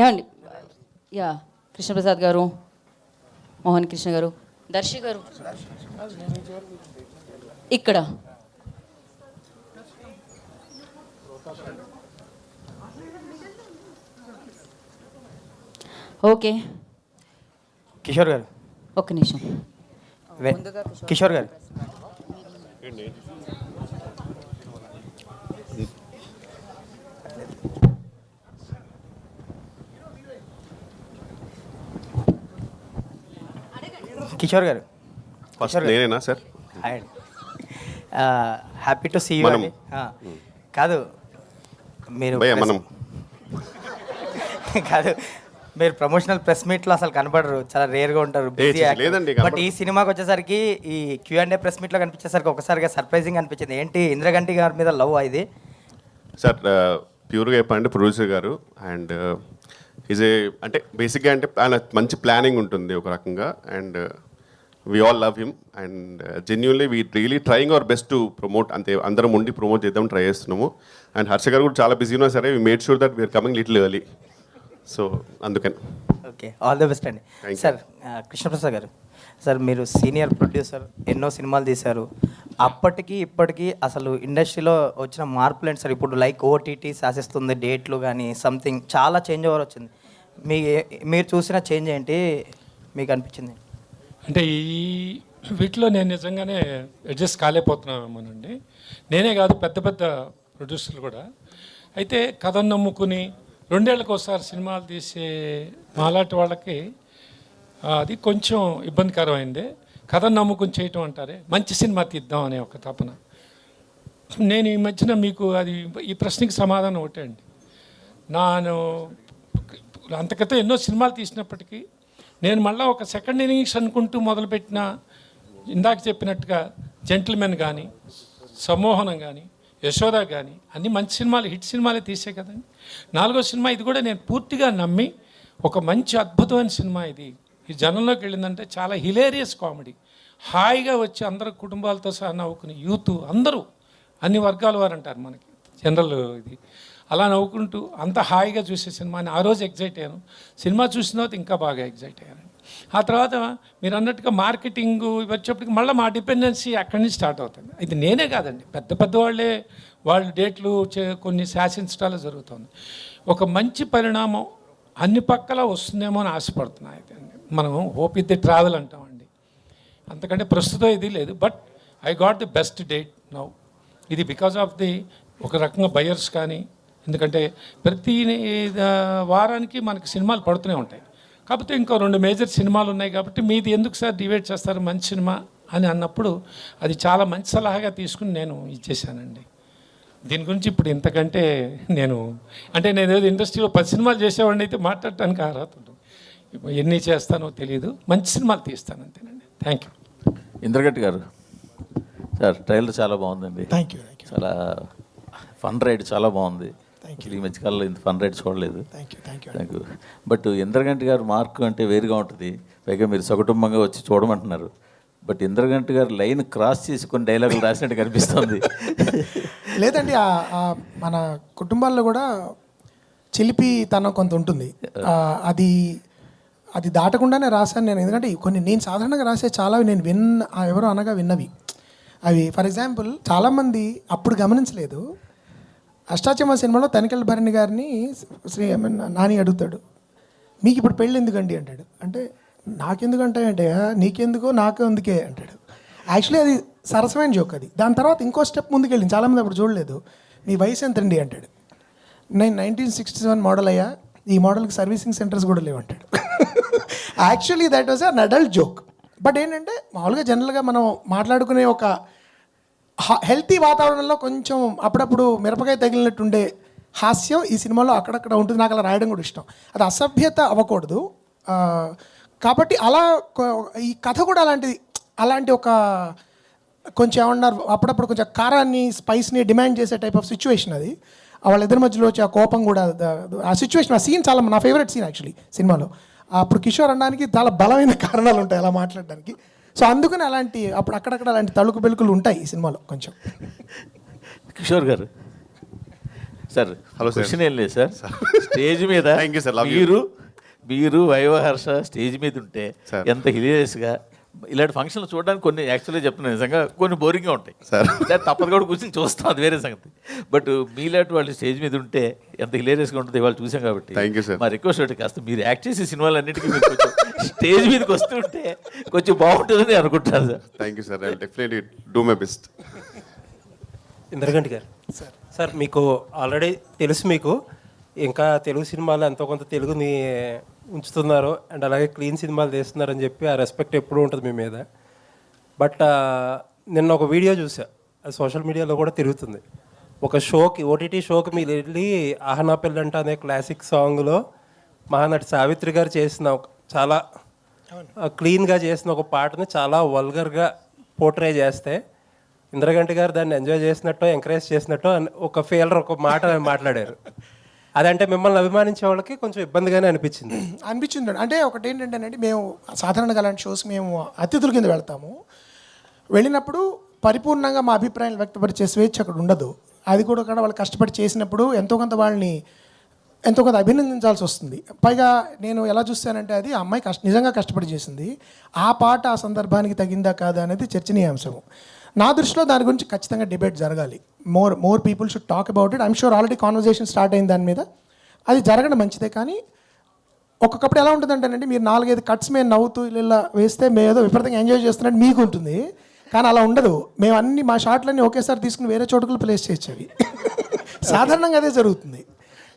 ఏమండి యా కృష్ణప్రసాద్ గారు, మోహన్ కృష్ణ గారు, దర్శి గారు ఇక్కడ ఓకే. కిషోర్ గారు ఒక్క నిమిషం. కిషోర్ గారు కిషోర్ గారు ఫస్ట్ నేనేనా sir? Happy to see you. కాదు మీరు మనం కాదు మీరు ప్రమోషనల్ ప్రెస్ మీట్లో అసలు కనపడరు, చాలా రేర్గా ఉంటారు, బిజీ. లేదండి, బట్ ఈ సినిమాకి వచ్చేసరికి ఈ Q&A ప్రెస్ మీట్లో కనిపించేసరికి ఒకసారిగా సర్ప్రైజింగ్ అనిపించింది. ఏంటి ఇంద్రగంటి గారి మీద లవ్ ఇది? సార్ ప్యూర్గా చెప్పాలంటే ప్రొడ్యూసర్ గారు అండ్ ఈజ్ ఏ అంటే బేసిక్గా అంటే ఆయన మంచి ప్లానింగ్ ఉంటుంది ఒక రకంగా and we all love him and genuinely we really trying our best to promote. అంతే అందరం ఉండి ప్రమోట్ చేద్దాం ట్రై చేస్తున్నాము. అండ్ హర్ష గారు కూడా చాలా బిజీ ఉన్నా సరే we made sure that we're coming little early. So అందుకని ఓకే, ఆల్ ది బెస్ట్ అండి. సార్ కృష్ణప్రసాద్ గారు, సార్ మీరు సీనియర్ ప్రొడ్యూసర్, ఎన్నో సినిమాలు తీశారు. అప్పటికి ఇప్పటికీ అసలు ఇండస్ట్రీలో వచ్చిన మార్పులు ఏంటి సార్? ఇప్పుడు లైక్ ఓటీటీ శాసిస్తుంది, డేట్లు కానీ సంథింగ్ చాలా చేంజ్ ఓవర్ వచ్చింది. మీరు చూసిన చేంజ్ ఏంటి మీకు అనిపించింది? అంటే ఈ వీటిలో నేను నిజంగానే అడ్జస్ట్ కాలేకపోతున్నామేమోనండి. నేనే కాదు, పెద్ద పెద్ద ప్రొడ్యూసర్లు కూడా. అయితే కథను నమ్ముకుని 2 ఏళ్ళకి ఒకసారి సినిమాలు తీసే మాలాంటి వాళ్ళకి అది కొంచెం ఇబ్బందికరమైంది. కథను నమ్ముకుని చేయటం అంటారే, మంచి సినిమా తీద్దాం అనే ఒక తపన. నేను ఈ మధ్యన మీకు అది ఈ ప్రశ్నకి సమాధానం ఒకటే అండి. నేను అంతకతో ఎన్నో సినిమాలు తీసినప్పటికీ నేను మళ్ళీ ఒక సెకండ్ ఇన్నింగ్స్ అనుకుంటూ మొదలుపెట్టిన ఇందాక చెప్పినట్టుగా జెంటిల్మెన్ కానీ, సమ్మోహనం కానీ, యశోద కానీ అన్నీ మంచి సినిమాలు, హిట్ సినిమాలే తీసే కదండి. 4వ సినిమా ఇది కూడా నేను పూర్తిగా నమ్మి ఒక మంచి అద్భుతమైన సినిమా ఇది. ఈ జనంలోకి వెళ్ళిందంటే చాలా హిలేరియస్ కామెడీ, హాయిగా వచ్చి అందరు కుటుంబాలతో సహా నవ్వుకుని యూత్ అందరూ అన్ని వర్గాల వారు అంటారు మనకి జనరల్ ఇది, అలా నవ్వుకుంటూ అంత హాయిగా చూసే సినిమాని ఆ రోజు ఎగ్జైట్ అయ్యాను. సినిమా చూసిన తర్వాత ఇంకా బాగా ఎగ్జైట్ అయ్యాను. ఆ తర్వాత మీరు అన్నట్టుగా మార్కెటింగ్ వచ్చేప్పటికి మళ్ళీ మా డిపెండెన్సీ అక్కడి నుంచి స్టార్ట్ అవుతుంది. ఇది నేనే కాదండి, పెద్ద పెద్ద వాళ్ళు డేట్లు కొన్ని శాసించడాలు జరుగుతుంది. ఒక మంచి పరిణామం అన్ని పక్కల వస్తుందేమో అని ఆశపడుతున్నాయి. అయితే మనం హోప్ ఇట్ ది ట్రావెల్ అంటామండి, అంతకంటే ప్రస్తుతం ఇది లేదు. But I got the best date now. ఇది బికాజ్ ఆఫ్ ది ఒక రకంగా బయర్స్ కానీ, ఎందుకంటే ప్రతి వారానికి మనకి సినిమాలు పడుతూనే ఉంటాయి. కాకపోతే ఇంకో 2 మేజర్ సినిమాలు ఉన్నాయి కాబట్టి మీది ఎందుకు సార్ డివైడ్ చేస్తారు మంచి సినిమా అని అన్నప్పుడు అది చాలా మంచి సలహాగా తీసుకుని నేను ఇచ్చేసానండి. దీని గురించి ఇప్పుడు ఇంతకంటే నేను ఏదో ఇండస్ట్రీలో 10 సినిమాలు చేసేవాడిని అయితే మాట్లాడటానికి అర్హత ఉంటుంది. ఎన్ని చేస్తానో తెలియదు, మంచి సినిమాలు తీస్తాను అంతేనండి. Thank you. ఇంద్రగంటి గారు సార్, ట్రైలర్ చాలా బాగుందండి. Thank you. చాలా ఫన్ రైడ్ చాలా బాగుంది. ఈ మధ్యకాలంలో ఇంత ఫన్ రైడ్ చూడలేదు. Thank you. బట్ ఇంద్రగంటి గారు మార్క్ అంటే వేరుగా ఉంటుంది. పైగా మీరు సకుటుంబంగా వచ్చి చూడమంటున్నారు. బట్ ఇంద్రగంటి గారు లైన్ క్రాస్ చేసి కొన్ని డైలాగులు రాసినట్టు కనిపిస్తుంది. లేదండి, మన కుటుంబాల్లో కూడా చిలిపి తనం కొంత ఉంటుంది. అది దాటకుండానే రాశాను నేను. ఎందుకంటే నేను సాధారణంగా రాసే చాలా నేను ఎవరో అనగా విన్నవి అవి. ఫర్ ఎగ్జాంపుల్, చాలామంది అప్పుడు గమనించలేదు, అష్టాచమ్మ సినిమాలో తనికెళ్ళ భరణి గారిని నాని అడుగుతాడు, మీకు ఇప్పుడు పెళ్ళి ఎందుకండి అంటాడు. అంటే నాకెందుకంటే అంటే నీకెందుకో నాకు అందుకే అంటాడు. యాక్చువల్లీ అది సరసమైన జోక్ అది. దాని తర్వాత ఇంకో స్టెప్ ముందుకెళ్ళింది, చాలామంది అప్పుడు చూడలేదు. మీ వయసు ఎంతండి అంటాడు. నేను 1967 మోడల్ అయ్యా, ఈ మోడల్కి సర్వీసింగ్ సెంటర్స్ కూడా లేవంటాడు. Actually that was an adult joke. But ఏంటంటే మామూలుగా జనరల్గా మనం మాట్లాడుకునే ఒక హెల్తీ వాతావరణంలో కొంచెం అప్పుడప్పుడు మిరపకాయ తగిలినట్టుండే హాస్యం ఈ సినిమాలో అక్కడక్కడ ఉంటుంది. నాకు అలా రాయడం కూడా ఇష్టం. అది అసభ్యత అవ్వకూడదు. కాబట్టి అలా ఈ కథ కూడా అలాంటి ఒక కొంచెం ఏమన్నారు, అప్పుడప్పుడు కొంచెం కారాన్ని స్పైస్ని డిమాండ్ చేసే టైప్ ఆఫ్ సిచ్యువేషన్ అది. వాళ్ళిద్దరి మధ్యలో వచ్చే ఆ కోపం కూడా, ఆ సిచ్యువేషన్, ఆ సీన్ చాలా నా ఫేవరెట్ సీన్ యాక్చువల్లీ సినిమాలో. అప్పుడు కిషోర్ అనడానికి చాలా బలమైన కారణాలు ఉంటాయి అలా మాట్లాడడానికి. సో అందుకని అప్పుడు అక్కడక్కడ అలాంటి తళుకు బెలుకులు ఉంటాయి ఈ సినిమాలో కొంచెం. కిషోర్ గారు సార్ Hello, sir. క్వశ్చన్ ఏం లేదు సార్. స్టేజ్ మీద Thank you, sir. Love you. మీరు వైవహర్ష స్టేజ్ మీద ఉంటే Sir. ఎంత హిలేరియస్గా ఇలాంటి ఫంక్షన్లు చూడడానికి కొన్ని యాక్చువల్గా చెప్తున్నాను నిజంగా కొన్ని బోరింగ్గా ఉంటాయి Sir. సార్. తప్పదు కూడా కూర్చొని చూస్తాం, అది వేరే సంగతి. బట్ మీలాంటి వాళ్ళు స్టేజ్ మీద ఉంటే ఎంత హిలేరియస్గా ఉంటుంది వాళ్ళు చూసాం కాబట్టి. Thank you, sir. మా రిక్వెస్ట్ ఒకటి, కాస్త మీరు యాక్ట్ చేసే సినిమాలన్నిటికీ మీరు కొంచెం స్టేజ్ మీదకి వస్తుంటే కొంచెం బాగుంటుందని అనుకుంటాను sir. Thank you sir. I definitely do my best. Indraganti గారు సార్, మీకు ఆల్రెడీ తెలుసు, మీకు ఇంకా తెలుగు సినిమాలు ఎంతో కొంత తెలుగుని ఉంచుతున్నారు అండ్ అలాగే క్లీన్ సినిమాలు తీస్తున్నారని చెప్పి ఆ రెస్పెక్ట్ ఎప్పుడూ ఉంటుంది మీ మీద. బట్ నిన్న ఒక వీడియో చూసా, అది సోషల్ మీడియాలో కూడా తిరుగుతుంది. ఒక షోకి, ఓటీటీ షోకి మీరు వెళ్ళి ఆహనా పెళ్ళంట అనే క్లాసిక్ సాంగ్లో మహానటి సావిత్రి గారు చేసిన చాలా క్లీన్గా చేసిన ఒక పాటని చాలా వల్గర్గా పోర్ట్రే చేస్తే ఇంద్రగంటి గారు దాన్ని ఎంజాయ్ చేసినట్టు, ఎంకరేజ్ చేసినట్టు ఒక ఫీలర్ ఒక మాట మాట్లాడారు. అదంటే మిమ్మల్ని అభిమానించే వాళ్ళకి కొంచెం ఇబ్బందిగానే అనిపించింది. అంటే ఒకటి ఏంటంటేనండి, మేము సాధారణంగా అలాంటి షోస్ మేము అతిథుల కింద వెళ్తాము. వెళ్ళినప్పుడు పరిపూర్ణంగా మా అభిప్రాయాలు వ్యక్తపరిచే స్వేచ్ఛ అక్కడ ఉండదు. అది కూడా వాళ్ళు కష్టపడి చేసినప్పుడు ఎంతో కొంత వాళ్ళని ఎంతో కొంత అభినందించాల్సి వస్తుంది. పైగా నేను ఎలా చూస్తానంటే అది ఆ అమ్మాయి నిజంగా కష్టపడి చేసింది. ఆ పాట ఆ సందర్భానికి తగిందా కాదా అనేది చర్చనీయాంశము. నా దృష్టిలో దాని గురించి ఖచ్చితంగా డిబేట్ జరగాలి. More people should talk about it. I'm sure already conversation start అయింది దాని మీద. అది జరగడం మంచిదే. కానీ ఒక్కొక్కప్పుడు ఎలా ఉంటుందంటేనండి, మీరు 4-5 కట్స్ మేము నవ్వుతూ ఇలా వేస్తే మేము ఏదో విపరీతంగా ఎంజాయ్ చేస్తున్నట్టు మీకు ఉంటుంది. కానీ అలా ఉండదు. మేము అన్ని మా షాట్లన్నీ ఒకేసారి తీసుకుని వేరే చోటుకు ప్లేస్ చేయొచ్చు. అవి సాధారణంగా అదే జరుగుతుంది.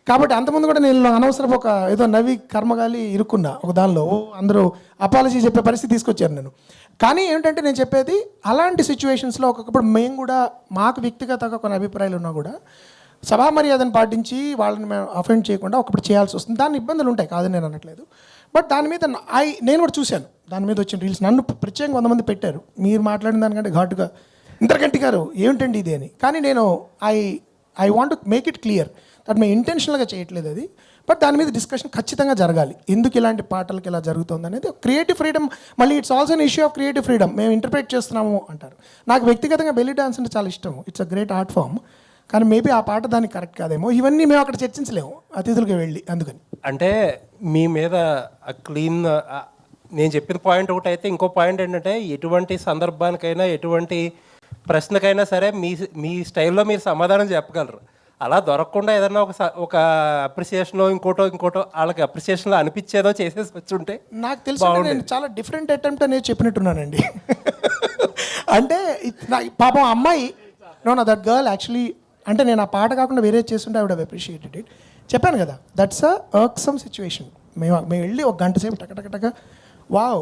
కాబట్టి అంతకుముందు కూడా నేను అనవసరం ఒక ఏదో నవ్వి కర్మగాలి ఇరుక్కున్నా ఒక దానిలో. అందరూ అపాలజీ చెప్పే పరిస్థితి తీసుకొచ్చారు నేను. కానీ ఏంటంటే నేను చెప్పేది, అలాంటి సిచ్యువేషన్స్లో ఒక్కొక్కప్పుడు మేము కూడా మాకు వ్యక్తిగతంగా కొన్ని అభిప్రాయాలు ఉన్నా కూడా సభా మర్యాదను పాటించి వాళ్ళని మేము అఫెండ్ చేయకుండా ఒకప్పుడు చేయాల్సి వస్తుంది. దాని ఇబ్బందులు ఉంటాయి, కాదని నేను అనట్లేదు. బట్ దాని మీద నేను కూడా చూశాను, దాని మీద వచ్చిన రీల్స్ నన్ను ప్రత్యేకంగా 100 మంది పెట్టారు. మీరు మాట్లాడిన దానికంటే ఘాటుగా ఇంద్రగంటి గారు ఏమిటండి ఇది అని. కానీ నేను I want to make it clear that మేము ఇంటెన్షనల్గా చేయట్లేదు అది. బట్ దాని మీద డిస్కషన్ ఖచ్చితంగా జరగాలి. ఎందుకు ఇలాంటి పాటలకి ఇలా జరుగుతుంది అనేది క్రియేటివ్ ఫ్రీడమ్. మళ్ళీ it's also an issue of creative freedom. మేము ఇంటర్ప్రిట్ చేస్తున్నాము అంటారు. నాకు వ్యక్తిగతంగా బెల్లీ డాన్స్ అంటే చాలా ఇష్టం. It's a great art form. కానీ మేబీ ఆ పాట దానికి కరెక్ట్ కాదేమో. ఇవన్నీ మేము అక్కడ చర్చించలేము అతిథులకి వెళ్ళి. అందుకని అంటే మీ మీద క్లీన్, నేను చెప్పిన పాయింట్ ఒకటి అయితే, ఇంకో పాయింట్ ఏంటంటే ఎటువంటి సందర్భానికైనా ఎటువంటి ప్రశ్నకైనా సరే మీ స్టైల్లో మీరు సమాధానం చెప్పగలరు. అలా దొరకకుండా ఏదన్నా ఒక అప్రిసియేషనో ఇంకోటో వాళ్ళకి అప్రిసియేషన్లో అనిపించేదో చేసేసి వచ్చి ఉంటే నాకు తెలిసి నేను చాలా డిఫరెంట్ అటెంప్ట్ అనేది చెప్పినట్టున్నానండి. అంటే పాపం అమ్మాయి దట్ గర్ల్ యాక్చువల్లీ, అంటే నేను ఆ పాట కాకుండా వేరే చేస్తుంటే I would have appreciated it. చెప్పాను కదా, దట్స్ అ వర్క్సమ్ సిచ్యువేషన్. మేము వెళ్ళి ఒక గంట సేపు టకటక వావ్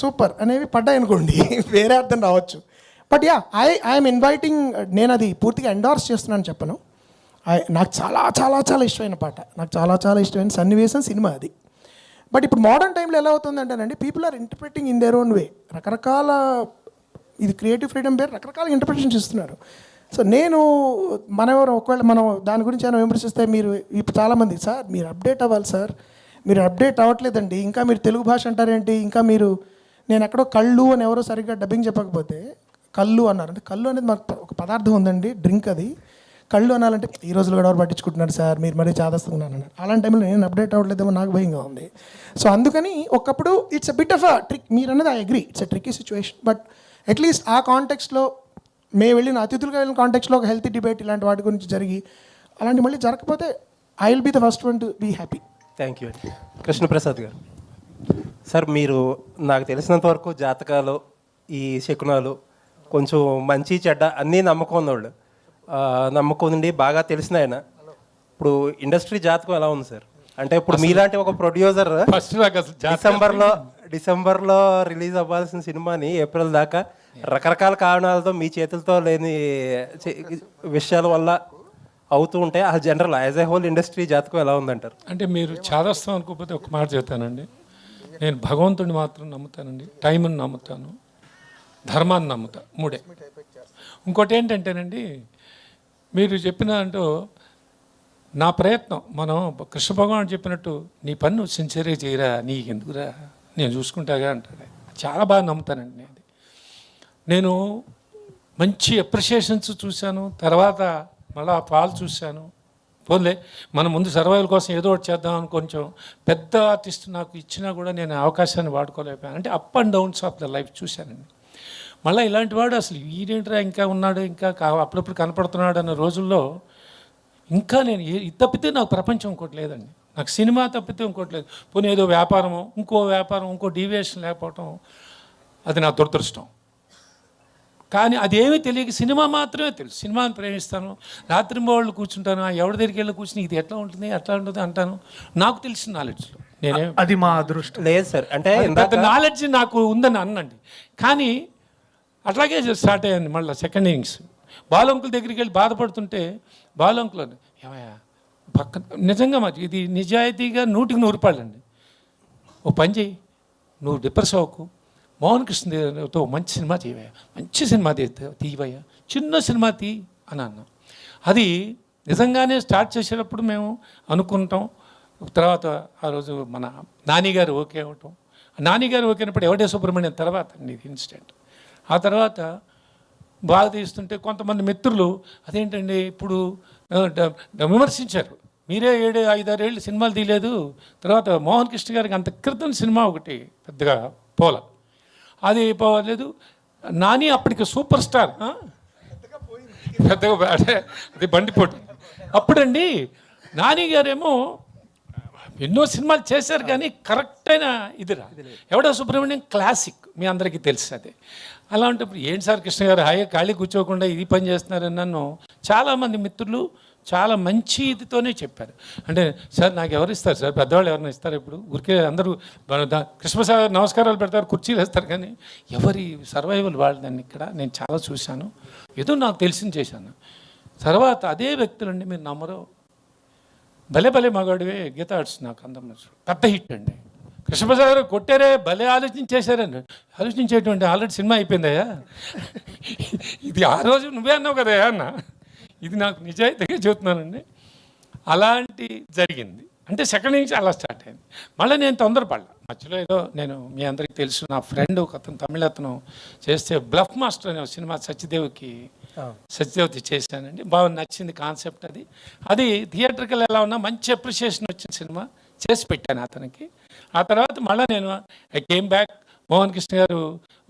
సూపర్ అనేవి పడ్డాయి అనుకోండి, వేరే అర్థం రావచ్చు. But yeah, I'm inviting. నేను అది పూర్తిగా ఎండార్స్ చేస్తున్నాను చెప్పను. నాకు చాలా చాలా చాలా ఇష్టమైన పాట, నాకు చాలా చాలా ఇష్టమైన సన్నివేశం సినిమా అది. బట్ ఇప్పుడు మోడర్న్ టైంలో ఎలా అవుతుందంటేనండి, people are interpreting in their own way. రకరకాల, ఇది క్రియేటివ్ ఫ్రీడమ్ పేరు, రకరకాల ఇంటర్ప్రిటేషన్ ఇస్తున్నారు. సో నేను ఒకవేళ మనం దాని గురించి ఏమైనా విమర్శిస్తే మీరు ఇప్పుడు చాలామంది, సార్ మీరు అప్డేట్ అవ్వాలి సార్, మీరు అప్డేట్ అవ్వట్లేదండి, ఇంకా మీరు తెలుగు భాష అంటారేంటి, ఇంకా మీరు నేను ఎక్కడో కళ్ళు అని ఎవరో సరిగ్గా డబ్బింగ్ చెప్పకపోతే కళ్ళు అన్నారు. అంటే కళ్ళు అనేది మాకు ఒక పదార్థం ఉందండి, డ్రింక్ అది. కళ్ళు అనాలంటే ఈ రోజులు కూడా ఎవరు పట్టించుకుంటున్నారు సార్, మీరు మరీ చాదస్తున్నాను అన్నారు. అలాంటి టైంలో నేను అప్డేట్ అవ్వట్లేదేమో నాకు భయంగా ఉంది. సో అందుకని ఒకప్పుడు it's a bit of a trick. మీరు అన్నది I agree, it's a tricky situation. But at least ఆ కాంటెక్స్లో మేము వెళ్ళిన అతిథులుగా వెళ్ళిన కాంటెక్స్లో ఒక హెల్తీ డిబేట్ ఇలాంటి వాటి గురించి జరిగి అలాంటి మళ్ళీ జరగకపోతే I will be the first one to be happy. Thank you అండి. కృష్ణప్రసాద్ గారు సార్, మీరు నాకు తెలిసినంత వరకు జాతకాలు, ఈ శకునాలు, కొంచెం మంచి చెడ్డ అన్నీ నమ్మకం ఉన్నవాళ్ళు, నమ్మకం ఉండి బాగా తెలిసిన ఆయన. ఇప్పుడు ఇండస్ట్రీ జాతకం ఎలా ఉంది సార్? అంటే ఇప్పుడు మీలాంటి ఒక ప్రొడ్యూసర్ ఫస్ట్ డిసెంబర్లో రిలీజ్ అవ్వాల్సిన సినిమాని ఏప్రిల్ దాకా రకరకాల కారణాలతో మీ చేతులతో లేని విషయాల వల్ల అవుతూ ఉంటే ఆ general as a whole industry జాతకం ఎలా ఉందంటారు? అంటే మీరు చాదస్తాం అనుకోకపోతే ఒక మాట చెప్తానండి. నేను భగవంతుడిని మాత్రం నమ్ముతానండి, టైంని నమ్ముతాను, ధర్మాన్ని నమ్ముతా, 3. ఇంకోటి ఏంటంటేనండి, మీరు చెప్పిన అంటూ నా ప్రయత్నం, మనం కృష్ణ భగవాన్ చెప్పినట్టు నీ పన్ను సిన్సియర్గా చేయరా, నీకు ఎందుకురా, నేను చూసుకుంటాగా అంటాడు. చాలా బాగా నమ్ముతానండి. నేను మంచి అప్రిషియేషన్స్ చూశాను, తర్వాత మళ్ళీ ఆ పాలు చూశాను, పోన్లే మనం ముందు సర్వైవల్ కోసం ఏదో ఒకటి చేద్దామని కొంచెం పెద్ద ఆర్టిస్ట్ నాకు ఇచ్చినా కూడా నేను అవకాశాన్ని వాడుకోలేకపోయాను. అంటే up and downs of the life చూశానండి. మళ్ళీ ఇలాంటి వాడు అసలు ఈడేంట్రా ఇంకా ఉన్నాడు, ఇంకా అప్పుడప్పుడు కనపడుతున్నాడు అన్న రోజుల్లో ఇంకా నేను ఇది తప్పితే నాకు ప్రపంచం ఇంకోటి లేదండి. నాకు సినిమా తప్పితే ఇంకోటి లేదు. పోనీ ఏదో వ్యాపారము, ఇంకో డీవియేషన్ లేకపోవటం అది నా దురదృష్టం. కానీ అదేమీ తెలియక సినిమా మాత్రమే తెలుసు. సినిమాని ప్రేమిస్తాను, రాత్రి వాళ్ళు కూర్చుంటాను, ఎవరి దగ్గరికి వెళ్ళి కూర్చుని ఇది ఎట్లా ఉంటుంది అట్లా ఉంటుంది అంటాను. నాకు తెలిసిన నాలెడ్జ్లో నేనే అది మా అదృష్టం. లేదు సార్, అంటే పెద్ద నాలెడ్జ్ నాకు ఉందని అన్నండి. కానీ అట్లాగే స్టార్ట్ అయ్యింది మళ్ళీ సెకండ్ ఇన్నింగ్స్. బాలంకుల దగ్గరికి వెళ్ళి బాధపడుతుంటే బాలంకులు ఏమయ్యా పక్కన నిజంగా మరి ఇది నిజాయితీగా 100కి 100 అండి. ఓ పని చేయి, నువ్వు డిప్రెస్ అవ్వకు, మోహన్ కృష్ణతో మంచి సినిమా తీవయ్యా, మంచి సినిమా తీవయ్యా, చిన్న సినిమా తీ అని అన్నాం. అది నిజంగానే స్టార్ట్ చేసేటప్పుడు మేము అనుకుంటాం. తర్వాత ఆ రోజు మన నానిగారు ఓకే అవ్వటం, నానిగారు ఓకే అయినప్పుడు ఎవడే సుబ్రహ్మణ్యం తర్వాత అండి ఇది ఇన్సిడెంట్. ఆ తర్వాత బాగా తీస్తుంటే కొంతమంది మిత్రులు అదేంటండి ఇప్పుడు విమర్శించారు, మీరే 7-5-6 ఏళ్ళు సినిమాలు తీయలేదు. తర్వాత మోహన్ కృష్ణ గారికి అంత క్రితం సినిమా ఒకటి పెద్దగా అది పోలేదు. నాని అప్పటికి సూపర్ స్టార్, పెద్దగా అది బండిపోటు. అప్పుడండి నాని గారేమో ఎన్నో సినిమాలు చేశారు కానీ కరెక్ట్ అయిన ఇదిరా. ఎవడో సుబ్రహ్మణ్యం క్లాసిక్ మీ అందరికీ తెలుసు. అదే అలా ఉంటప్పుడు ఏంటి సార్ కృష్ణ గారు హాయిగా ఖాళీ కూర్చోకుండా ఇది పని చేస్తున్నారని నన్ను చాలామంది మిత్రులు చాలా మంచి ఇదితోనే చెప్పారు. అంటే సార్ నాకు ఎవరు ఇస్తారు సార్, పెద్దవాళ్ళు ఎవరైనా ఇస్తారు? ఇప్పుడు ఊరికే అందరూ కృష్ణసాగర్ నమస్కారాలు పెడతారు, కుర్చీలు వేస్తారు, కానీ ఎవరి సర్వైవల్ వాళ్ళని ఇక్కడ నేను చాలా చూశాను. ఏదో నాకు తెలిసింది చేశాను. తర్వాత అదే వ్యక్తులండి, మీరు నమ్మరు, భలే భలే మగాడివే గీత ఆర్ట్స్ నాకు అందం పెద్ద హిట్ అండి. కృష్ణప్రసాద్ గారు కొట్టారే, భలే ఆలోచించేశారండి. ఆలోచించేటువంటి ఆల్రెడీ సినిమా అయిపోయిందయ్యా, ఇది ఆ రోజు నువ్వే అన్నావు కదయ్యా అన్న. ఇది నాకు నిజాయితీగా చెబుతున్నానండి. అలాంటి జరిగింది. అంటే సెకండ్ నుంచి అలా స్టార్ట్ అయింది. మళ్ళీ నేను తొందరపడ్డా మధ్యలో. ఏదో నేను మీ అందరికీ తెలుసు, నా ఫ్రెండ్ ఒక అతను తమిళ అతను చేస్తే బ్లఫ్ మాస్టర్ అనే సినిమా సత్యదేవ్కి చేశానండి. బాగా నచ్చింది కాన్సెప్ట్. అది థియేటర్కి ఎలా ఉన్నా మంచి అప్రిషియేషన్ వచ్చిన సినిమా చేసి పెట్టాను అతనికి. ఆ తర్వాత మళ్ళీ నేను I came back. Mohan Krishna గారు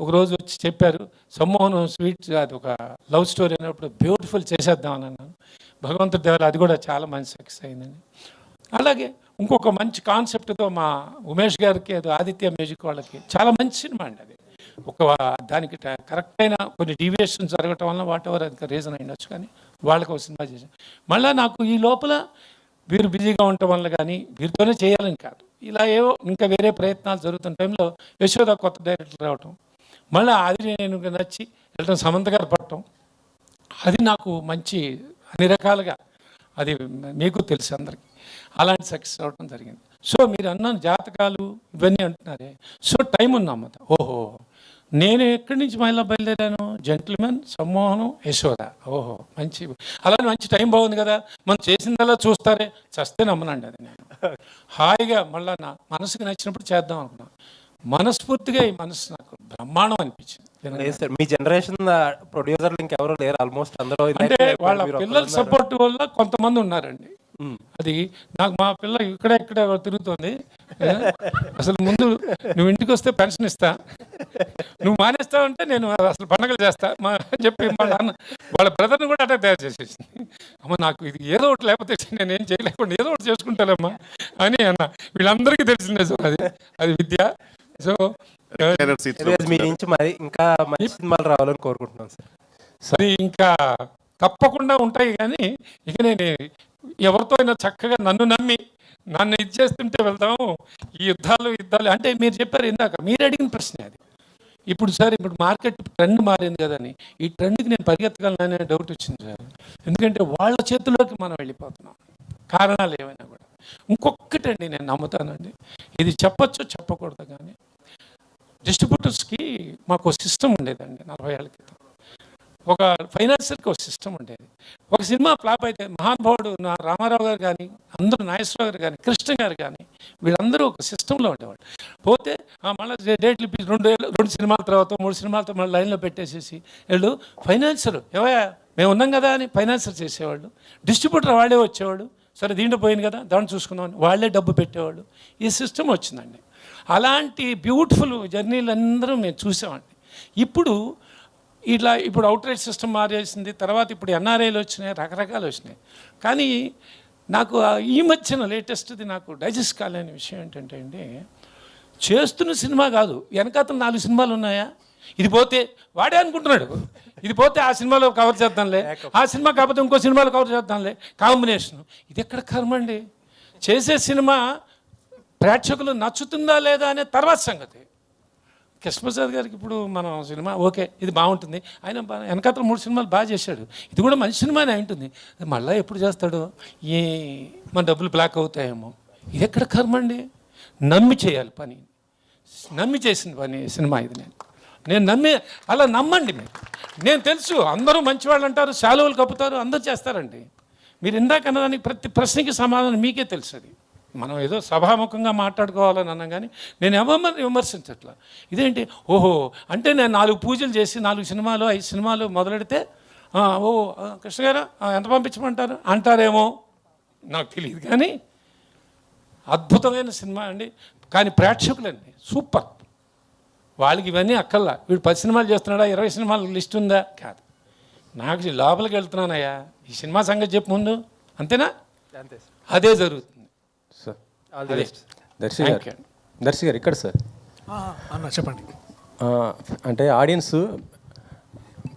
ఒకరోజు వచ్చి చెప్పారు, సమ్మోహన్ స్వీట్ అది ఒక లవ్ స్టోరీ అయినప్పుడు బ్యూటిఫుల్ చేసేద్దామని అన్నాను. భగవంతుడి దేవాల అది కూడా చాలా మంచి సక్సెస్ అయిందండి. అలాగే ఇంకొక మంచి కాన్సెప్ట్తో మా ఉమేష్ గారికి అది ఆదిత్య మ్యూజిక్ వాళ్ళకి చాలా మంచి సినిమా అండి. అది దానికి కరెక్ట్ అయిన కొన్ని డీవియేషన్స్ జరగటం వల్ల వాట్ ఎవర్ అది రీజన్ అయ్యొచ్చు, కానీ వాళ్ళకి ఒక సినిమా చేశాను. మళ్ళీ నాకు ఈ లోపల వీరు బిజీగా ఉండటం వల్ల కానీ వీరితోనే చేయాలని కాదు, ఇలా ఏవో ఇంకా వేరే ప్రయత్నాలు జరుగుతున్న టైంలో యశోద కొత్త డైరెక్టర్ రావటం, మళ్ళీ అది నేను నచ్చి వెళ్ళటం, సమంత గారు పడటం, అది నాకు మంచి అన్ని రకాలుగా అది మీకు తెలుసు అందరికీ అలాంటి సక్సెస్ అవ్వడం జరిగింది. సో మీరు అన్నాను జాతకాలు ఇవన్నీ అంటున్నారే, సో టైం ఉందన్నమాట. ఓహో, నేను ఎక్కడి నుంచి మహిళ బయలుదేరాను? జెంటిల్మెన్, సమ్మోహనం, యశోద. ఓహో మంచి, అలానే మంచి టైం బాగుంది కదా, మనం చేసిందల్లా చూస్తారే, చస్తే నమ్మనండి. అది నేను హాయిగా మళ్ళీ నా మనసుకు నచ్చినప్పుడు చేద్దాం అనుకున్నాను. మనస్ఫూర్తిగా ఈ మనసు నాకు బ్రహ్మాండం అనిపించింది. సార్ మీ జనరేషన్ ప్రొడ్యూసర్లు ఇంకెవరో లేరు, ఆల్మోస్ట్ అందరూ. అంటే వాళ్ళ పిల్లల సపోర్ట్ వల్ల కొంతమంది ఉన్నారండి. అది నాకు మా పిల్ల ఇక్కడ తిరుగుతుంది. అసలు ముందు నువ్వు ఇంటికి వస్తే పెన్షన్ ఇస్తా, నువ్వు మానేస్తావు అంటే నేను అసలు పండగలు చేస్తా అని చెప్పి వాళ్ళ బ్రదర్ని కూడా అట్లా తయారు చేసేసింది. అమ్మ నాకు ఇది ఏదో ఒకటి లేకపోతే నేనేం చేయలేకుండా ఏదో ఒకటి చేసుకుంటానమ్మా అని అన్న. వీళ్ళందరికీ తెలిసిందే సార్ అది విద్య. సో మీ నుంచి మరి ఇంకా మంచి సినిమాలు రావాలని కోరుకుంటున్నాను సార్. సరే, ఇంకా తప్పకుండా ఉంటాయి, కానీ ఇక నేను ఎవరితో అయినా చక్కగా నన్ను ఇది చేస్తుంటే వెళ్తాము. ఈ యుద్ధాలు అంటే మీరు చెప్పారు ఇందాక, మీరు అడిగిన ప్రశ్నే అది. ఇప్పుడు సార్ ఇప్పుడు మార్కెట్ ట్రెండ్ మారింది కదని ఈ ట్రెండ్కి నేను పరిగెత్తగలననే డౌట్ వచ్చింది సార్. ఎందుకంటే వాళ్ళ చేతిలోకి మనం వెళ్ళిపోతున్నాం, కారణాలు ఏమైనా కూడా. ఇంకొక్కటండి నేను నమ్ముతానండి, ఇది చెప్పొచ్చు చెప్పకూడదు, కానీ డిస్ట్రిబ్యూటర్స్కి మాకు ఒక సిస్టమ్ ఉండేదండి 40 ఏళ్ళ క్రితం. ఒక ఫైనాన్సర్కి ఒక సిస్టమ్ ఉండేది. ఒక సినిమా ఫ్లాప్ అయితే మహానుభావుడు రామారావు గారు కానీ, అందరూ నాగేశ్వరరావు గారు కానీ, కృష్ణ గారు కానీ, వీళ్ళందరూ ఒక సిస్టంలో ఉండేవాళ్ళు. పోతే మళ్ళీ డేట్లు ఇప్పి 2 సినిమాల తర్వాత 3 సినిమాలతో మళ్ళీ లైన్లో పెట్టేసేసి వీళ్ళు ఫైనాన్సర్ ఏవయా మేము ఉన్నాం కదా అని ఫైనాన్సర్ చేసేవాళ్ళు. డిస్ట్రిబ్యూటర్ వాళ్ళే వచ్చేవాడు, సరే దీంట్లో పోయింది కదా దాన్ని చూసుకుందాం, వాళ్ళే డబ్బు పెట్టేవాళ్ళు. ఈ సిస్టమ్ వచ్చిందండి. అలాంటి బ్యూటిఫుల్ జర్నీలు అందరూ మేము చూసామండి. ఇప్పుడు ఇప్పుడు అవుట్రైట్ సిస్టమ్ మారేసింది, తర్వాత ఇప్పుడు ఎన్ఆర్ఐలు వచ్చినాయి, రకరకాలు వచ్చినాయి. కానీ నాకు ఈ మధ్యన లేటెస్ట్ది నాకు డైజెస్ట్ కాలేని విషయం ఏంటంటే అండి, చేస్తున్న సినిమా కాదు, వెనకాతలు 4 సినిమాలు ఉన్నాయా, ఇది పోతే వాడే అనుకుంటున్నాడు, ఇది పోతే ఆ సినిమాలో కవర్ చేద్దాంలే, ఆ సినిమా కాకపోతే ఇంకో సినిమాలో కవర్ చేద్దాంలే, కాంబినేషన్. ఇది ఎక్కడ కర్మ అండి? చేసే సినిమా ప్రేక్షకులు నచ్చుతుందా లేదా అనే తర్వాత సంగతి. కృష్ణప్రసాద్ గారికి ఇప్పుడు మనం సినిమా ఓకే, ఇది బాగుంటుంది, ఆయన వెనకాతల 3 సినిమాలు బాగా చేశాడు, ఇది కూడా మంచి సినిమానే ఉంటుంది, మళ్ళీ ఎప్పుడు చేస్తాడో, మన డబ్బులు బ్లాక్ అవుతాయేమో. ఇది ఎక్కడ కర్మ అండి? నమ్మి చేయాలి పని, నమ్మి చేసిన పని సినిమా ఇది. నేను నమ్మి అలా నమ్మండి మీరు. నేను తెలుసు అందరూ మంచివాళ్ళు అంటారు, శాలువలు కప్పుతారు, అందరూ చేస్తారండి. మీరు ఇందాక అన్నదానికి ప్రతి ప్రశ్నకి సమాధానం మీకే తెలుసు. అది మనం ఏదో సభాముఖంగా మాట్లాడుకోవాలని అన్నాం, కానీ నేను ఎవరిని విమర్శించట్లా. ఇదేంటి, ఓహో అంటే నేను 4 పూజలు చేసి 4 సినిమాలు 5 సినిమాలు మొదలెడితే కృష్ణ గారు ఎంత పంపించమంటారు అంటారేమో, నాకు తెలియదు. కానీ అద్భుతమైన సినిమా అండి. కానీ ప్రేక్షకులండి సూపర్, వాళ్ళకి ఇవన్నీ అక్కల్లా. వీడు 10 సినిమాలు చేస్తున్నాడా, 20 సినిమాల లిస్ట్ ఉందా? కాదు, నాకు లోపలికి వెళ్తున్నానయ్యా, ఈ సినిమా సంగతి చెప్పు ముందు, అంతేనా? అదే జరుగుతుంది సార్. అదే. దర్శి గారు ఇక్కడ సార్. అన్న చెప్పండి. అంటే ఆడియన్స్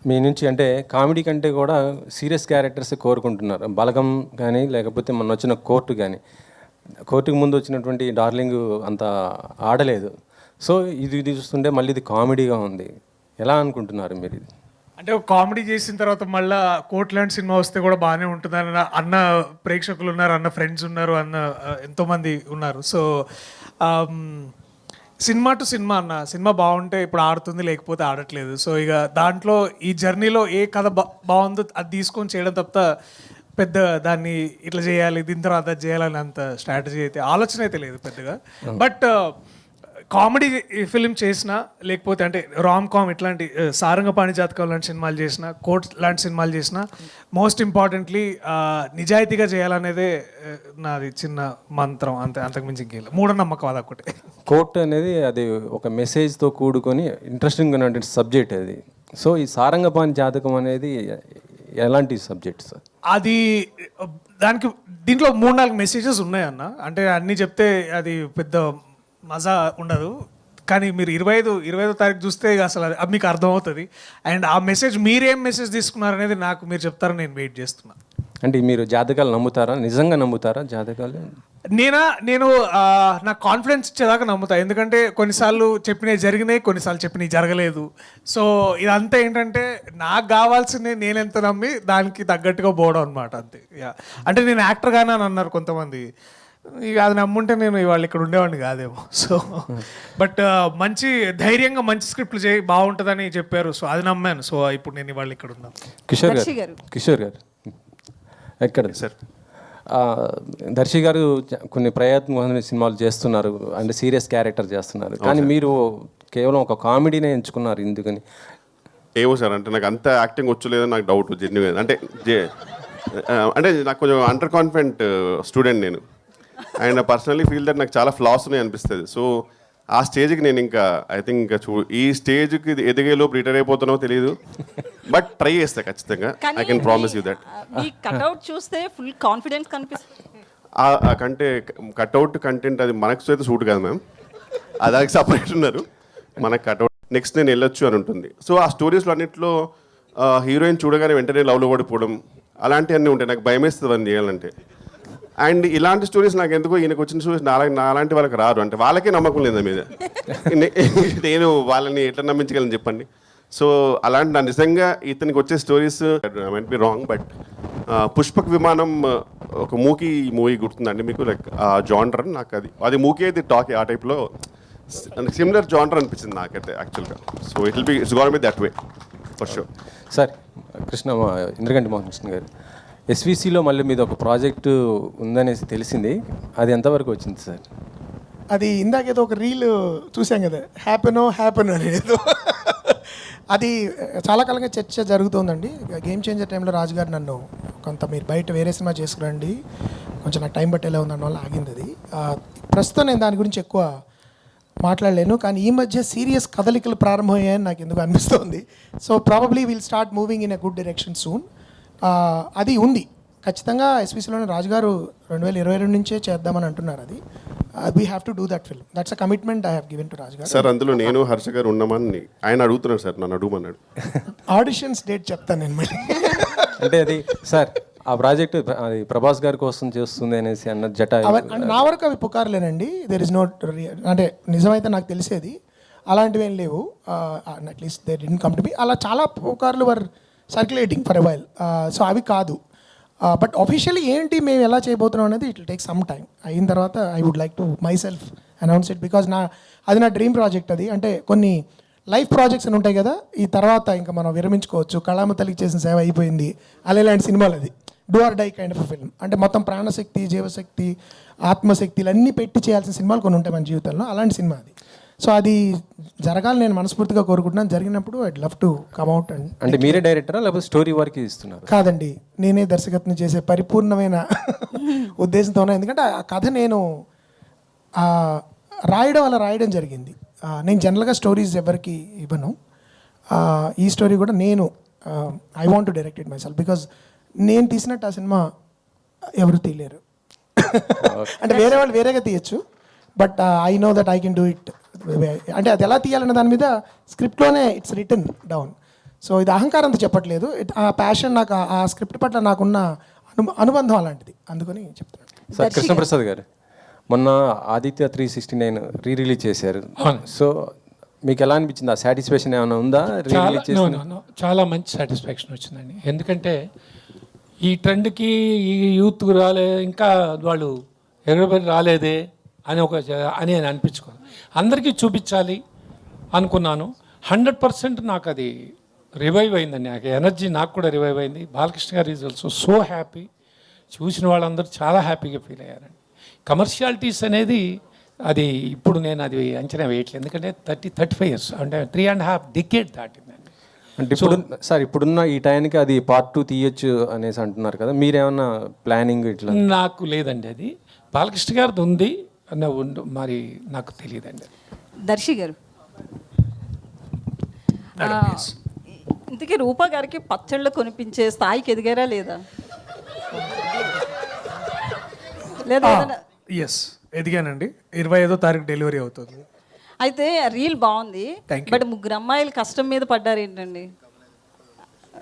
మీ నుంచి అంటే కామెడీ కంటే కూడా సీరియస్ క్యారెక్టర్స్ కోరుకుంటున్నారు. బలగం కానీ లేకపోతే మొన్న వచ్చిన కోర్టు కానీ, కోర్టుకు ముందు వచ్చినటువంటి డార్లింగ్ అంత ఆడలేదు. సో ఇది చూస్తుంటే మళ్ళీ ఇది కామెడీగా ఉంది. ఎలా అనుకుంటున్నారు మీరు ఇది? అంటే ఒక కామెడీ చేసిన తర్వాత మళ్ళీ కోర్ట్ లాంటి సినిమా వస్తే కూడా బాగానే ఉంటుందని అన్న ప్రేక్షకులు ఉన్నారు, అన్న ఫ్రెండ్స్ ఉన్నారు, అన్న ఎంతోమంది ఉన్నారు. సో సినిమా టు సినిమా అన్న, సినిమా బాగుంటే ఇప్పుడు ఆడుతుంది, లేకపోతే ఆడట్లేదు. సో ఇక దాంట్లో ఈ జర్నీలో ఏ కథ బాగుందో అది తీసుకొని చేయడం తప్ప పెద్ద దాన్ని ఇట్లా చేయాలి, దీని తర్వాత అది చేయాలని అంత స్ట్రాటజీ అయితే ఆలోచన అయితే లేదు పెద్దగా. బట్ కామెడీ ఫిలిం చేసినా, లేకపోతే అంటే రామ్ కామ్ ఇట్లాంటి సారంగపాణి జాతకం లాంటి సినిమాలు చేసిన, కోర్ట్ లాంటి సినిమాలు చేసిన, మోస్ట్ ఇంపార్టెంట్లీ నిజాయితీగా చేయాలనేదే నాది చిన్న మంత్రం, అంతే, అంతకుమించి ఇంకేం మూఢనమ్మకం అదొకటి. కోర్ట్ అనేది అది ఒక మెసేజ్తో కూడుకొని ఇంట్రెస్టింగ్ ఉన్నటువంటి సబ్జెక్ట్ అది. సో ఈ సారంగపాణి జాతకం అనేది ఎలాంటి సబ్జెక్ట్ సార్? అది దానికి దీంట్లో 3-4 మెసేజెస్ ఉన్నాయన్న. అంటే అన్నీ చెప్తే అది పెద్ద మజా ఉండదు, కానీ మీరు 25వ తారీఖు చూస్తే అసలు అది మీకు అర్థమవుతుంది. అండ్ ఆ మెసేజ్ మీరేం మెసేజ్ తీసుకున్నారనేది నాకు మీరు చెప్తారని నేను వెయిట్ చేస్తున్నా. అంటే మీరు జాతకాలు నమ్ముతారా? నిజంగా నమ్ముతారా జాతకాలు? నేను నాకు కాన్ఫిడెన్స్ ఇచ్చేదాకా నమ్ముతా. ఎందుకంటే కొన్నిసార్లు చెప్పినవి జరిగినాయి, కొన్నిసార్లు చెప్పినవి జరగలేదు. సో ఇదంతా ఏంటంటే నాకు కావాల్సింది నేను ఎంత నమ్మి దానికి తగ్గట్టుగా పోవడం అనమాట, అంతే. అంటే నేను యాక్టర్గానే అని అన్నారు కొంతమంది, ఇక అది నమ్ముంటే నేను ఇవాళ ఇక్కడ ఉండేవాడిని కాదేమో. సో బట్ మంచి ధైర్యంగా మంచి స్క్రిప్ట్లు చేయి బాగుంటుందని చెప్పారు, సో అది నమ్మాను. సో ఇప్పుడు నేను ఇవాళ ఇక్కడ ఉన్నాను. కిషోర్ గారు ఎక్కడ సార్? దర్శి గారు కొన్ని ప్రయత్నమైన సినిమాలు చేస్తున్నారు, అంటే సీరియస్ క్యారెక్టర్ చేస్తున్నారు, కానీ మీరు కేవలం ఒక కామెడీనే ఎంచుకున్నారు, ఎందుకని? ఏమో సార్, అంటే నాకు అంత యాక్టింగ్ వచ్చలేదని నాకు డౌట్ జెన్యున్. అంటే నాకు కొంచెం అండర్ కాన్ఫిడెంట్ స్టూడెంట్ నేను, అండ్ పర్సనలీ ఫీల్ దట్ నాకు చాలా ఫ్లాస్ ఉన్నాయి అనిపిస్తుంది. సో ఆ స్టేజ్కి నేను ఇంకా ఐ థింక్ ఇంకా ఈ స్టేజ్కి ఎదిగేలోపు రిటైర్ అయిపోతున్నావో తెలియదు, బట్ ట్రై చేస్తా ఖచ్చితంగా. I can promise you that. Cutout చూస్తే ఫుల్ కాన్ఫిడెన్స్ కనిపిస్తుంది. కంటే కట్అవుట్ కంటెంట్ అది మనకు అయితే సూట్ కాదు మ్యామ్, అదానికి సపరేట్ ఉన్నారు. మనకు కట్అవుట్ నెక్స్ట్ నేను వెళ్ళొచ్చు అని ఉంటుంది. సో ఆ స్టోరీస్లో అన్నింటిలో హీరోయిన్ చూడగానే వెంటనే లవ్లో పడిపోవడం అలాంటివన్నీ ఉంటాయి. నాకు భయం వేస్తుంది అని చేయాలంటే. అండ్ ఇలాంటి స్టోరీస్ నాకు ఎందుకో ఈయనకు వచ్చిన స్టోరీస్ నాలాంటి వాళ్ళకి రారు, అంటే వాళ్ళకే నమ్మకం లేదు మీద. నేను వాళ్ళని ఎట్లా నమ్మించగలను చెప్పండి. సో అలాంటి నా నిజంగా ఇతనికి వచ్చే stories might be wrong, but Pushpak విమానం ఒక మూవీ గుర్తుందండి మీకు? లైక్ జానర్ నాకు అది మూకీ అయితే టాక్ ఆ టైప్లో సిమిలర్ జానర్ అనిపించింది నాకైతే యాక్చువల్గా. So it's gonna be that way for sure. Sir Indraganti Mohan Krishna garu, ఎస్విసిలో మళ్ళీ మీద ఒక ప్రాజెక్టు ఉందనేసి తెలిసింది, అది ఎంతవరకు వచ్చింది సార్? అది ఇందాకేదో ఒక రీల్ చూసాం కదా, హ్యాపెనో అనేది, అది చాలా కాలంగా చర్చ జరుగుతుందండి. గేమ్ చేంజర్ టైంలో రాజుగారు నన్ను కొంత మీరు బయట వేరే సినిమా చేసుకురండి, కొంచెం నాకు టైం పట్టేలా ఉందన్న వల్ల ఆగింది అది. ప్రస్తుతం నేను దాని గురించి ఎక్కువ మాట్లాడలేను, కానీ ఈ మధ్య సీరియస్ కదలికలు ప్రారంభమయ్యాయని నాకు ఎందుకు అనిపిస్తుంది. So probably will start moving in a good direction soon. అది ఉంది ఖచ్చితంగా. ఎస్పీసీలోనే రాజుగారు 2022 నుంచే చేద్దామని అంటున్నారు. అది we have to do that film. That's a commitment I have given to రాజుగారు. సార్ అందులో నేను హర్ష గారు ఉన్నామని ఆయన అడుగుతున్నాడు సార్, నన్ను అడుగుమన్నాడు. ఆడిషన్స్ డేట్ చెప్తాను నేను మళ్ళీ. అంటే అది సార్ ఆ ప్రాజెక్ట్ అది ప్రభాస్ గారి కోసం చేస్తుంది అనేసి అన్న జట నా వరకు అవి పుకార్లేనండి. దెర్ ఇస్ నో, అంటే నిజమైతే నాకు తెలిసేది అలాంటివి ఏం లేవు. At least they didn't come to me. అలా చాలా పుకార్లు were circulating for a while. So అవి కాదు. బట్ ఆఫీషియల్లీ ఏంటి మేము ఎలా చేయబోతున్నాం అనేది it will take some time. అయిన తర్వాత I would like to myself announce it, because అది నా డ్రీమ్ ప్రాజెక్ట్. అది అంటే కొన్ని లైఫ్ ప్రాజెక్ట్స్ అని ఉంటాయి కదా, ఈ తర్వాత ఇంకా మనం విరమించుకోవచ్చు, కళామ తల్లికి చేసిన సేవ అయిపోయింది అలాంటి సినిమాలు. అది do or die kind of a film. అంటే మొత్తం ప్రాణశక్తి, జీవశక్తి, ఆత్మశక్తిలు అన్నీ పెట్టి చేయాల్సిన సినిమాలు కొన్ని ఉంటాయి మన జీవితంలో, అలాంటి సినిమా అది. సో అది జరగాలి నేను మనస్ఫూర్తిగా కోరుకుంటున్నాను. జరిగినప్పుడు I'd love to come out. And అంటే మీరే డైరెక్టరా లేకపోతే స్టోరీ వరకు ఇస్తున్నారు? కాదండి, నేనే దర్శకత్వం చేసే పరిపూర్ణమైన ఉద్దేశంతో ఉన్నా. ఎందుకంటే ఆ కథ నేను రాయడం జరిగింది. నేను జనరల్గా స్టోరీస్ ఎవరికి ఇవ్వను. ఈ స్టోరీ కూడా నేను I want to direct it my self, because నేను తీసినట్టు ఆ సినిమా ఎవరు తీయలేరు. అంటే వేరే వాళ్ళు వేరేగా తీయచ్చు, but I know that I can do it. అంటే అది ఎలా తీయాలన్న దాని మీద స్క్రిప్ట్లోనే ఇట్స్ రిటన్ డౌన్. సో ఇది అహంకారంతో చెప్పట్లేదు. ఆ ప్యాషన్, నాకు ఆ స్క్రిప్ట్ పట్ల నాకున్న అనుబంధం అలాంటిది, అందుకని చెప్తున్నాను. సార్ కృష్ణప్రసాద్ గారు మొన్న ఆదిత్య 369 రిలీజ్ చేశారు. సో మీకు ఎలా అనిపించింది? ఆ సాటిస్ఫాక్షన్ ఏమైనా ఉందా? రిలీజ్ చేసి చాలా మంచి సాటిస్ఫాక్షన్ వచ్చిందండి. ఎందుకంటే ఈ ట్రెండ్కి ఈ యూత్ ఇంకా వాళ్ళు ఎగరబడి రాలేదే అని నేను అనిపించుకోను. అందరికీ చూపించాలి అనుకున్నాను. 100% నాకు అది రివైవ్ అయిందండి. నాకు ఎనర్జీ నాకు కూడా రివైవ్ అయింది. బాలకృష్ణ గారు ఈజ్ ఆల్సో సో హ్యాపీ. చూసిన వాళ్ళందరూ చాలా హ్యాపీగా ఫీల్ అయ్యారండి. కమర్షియాలిటీస్ అనేది అది ఇప్పుడు నేను అది అంచనా వేయట్లేదు. ఎందుకంటే 35 years అంటే 3.5 decade దాటిందండి. అంటే ఇప్పుడు సార్ ఇప్పుడున్న ఈ టైంకి అది పార్ట్ 2 తీయొచ్చు అనేసి అంటున్నారు కదా, మీరేమన్నా ప్లానింగ్ ఇట్లా? నాకు లేదండి, అది బాలకృష్ణ గారిది ఉంది అన్న మరి నాకు తెలియదండి. దర్శి గారు, ఇంతకీ రూపా గారికి పచ్చళ్ళు కొనిపించే స్థాయికి ఎదిగారా లేదా? లేదా? ఎస్, ఎదిగానండి. 25వ తారీఖు డెలివరీ అవుతుంది. అయితే రీల్ బాగుంది, బట్ 3 అమ్మాయిలు కష్టం మీద పడ్డారు ఏంటండి?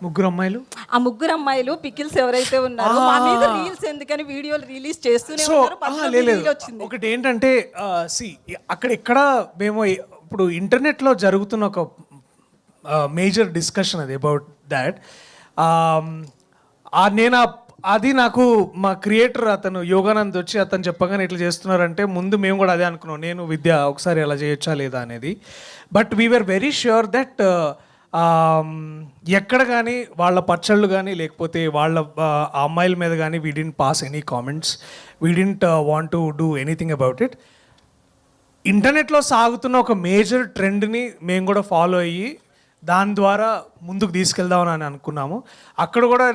3 అమ్మాయిలు, ఆ 3 అమ్మాయిలు పికిల్స్ ఎవరైతే ఉన్నారో మా మీద రీల్స్ ఎందుకని వీడియోలు రిలీజ్ చేస్తూనే ఉన్నారు. వచ్చింది ఒకటి ఏంటంటే అక్కడ మేము ఇప్పుడు ఇంటర్నెట్లో జరుగుతున్న ఒక మేజర్ డిస్కషన్ అది అబౌట్ దాట్. అది నాకు మా క్రియేటర్ అతను యోగానంద్ వచ్చి అతను చెప్పగానే ఇట్లా చేస్తున్నారంటే ముందు మేము కూడా అదే అనుకున్నాం, నేను విద్య ఒకసారి అలా చేయొచ్చా లేదా అనేది. But we're very sure that ఎక్కడ కానీ వాళ్ళ పచ్చళ్ళు కానీ లేకపోతే వాళ్ళ అమ్మాయిల మీద కానీ we didn't pass any comments, we didn't want to do anything about it. ఇంటర్నెట్లో సాగుతున్న ఒక మేజర్ ట్రెండ్ని మేము కూడా ఫాలో అయ్యి దాని ద్వారా ముందుకు తీసుకెళ్దామని అనుకున్నాము. అక్కడ కూడా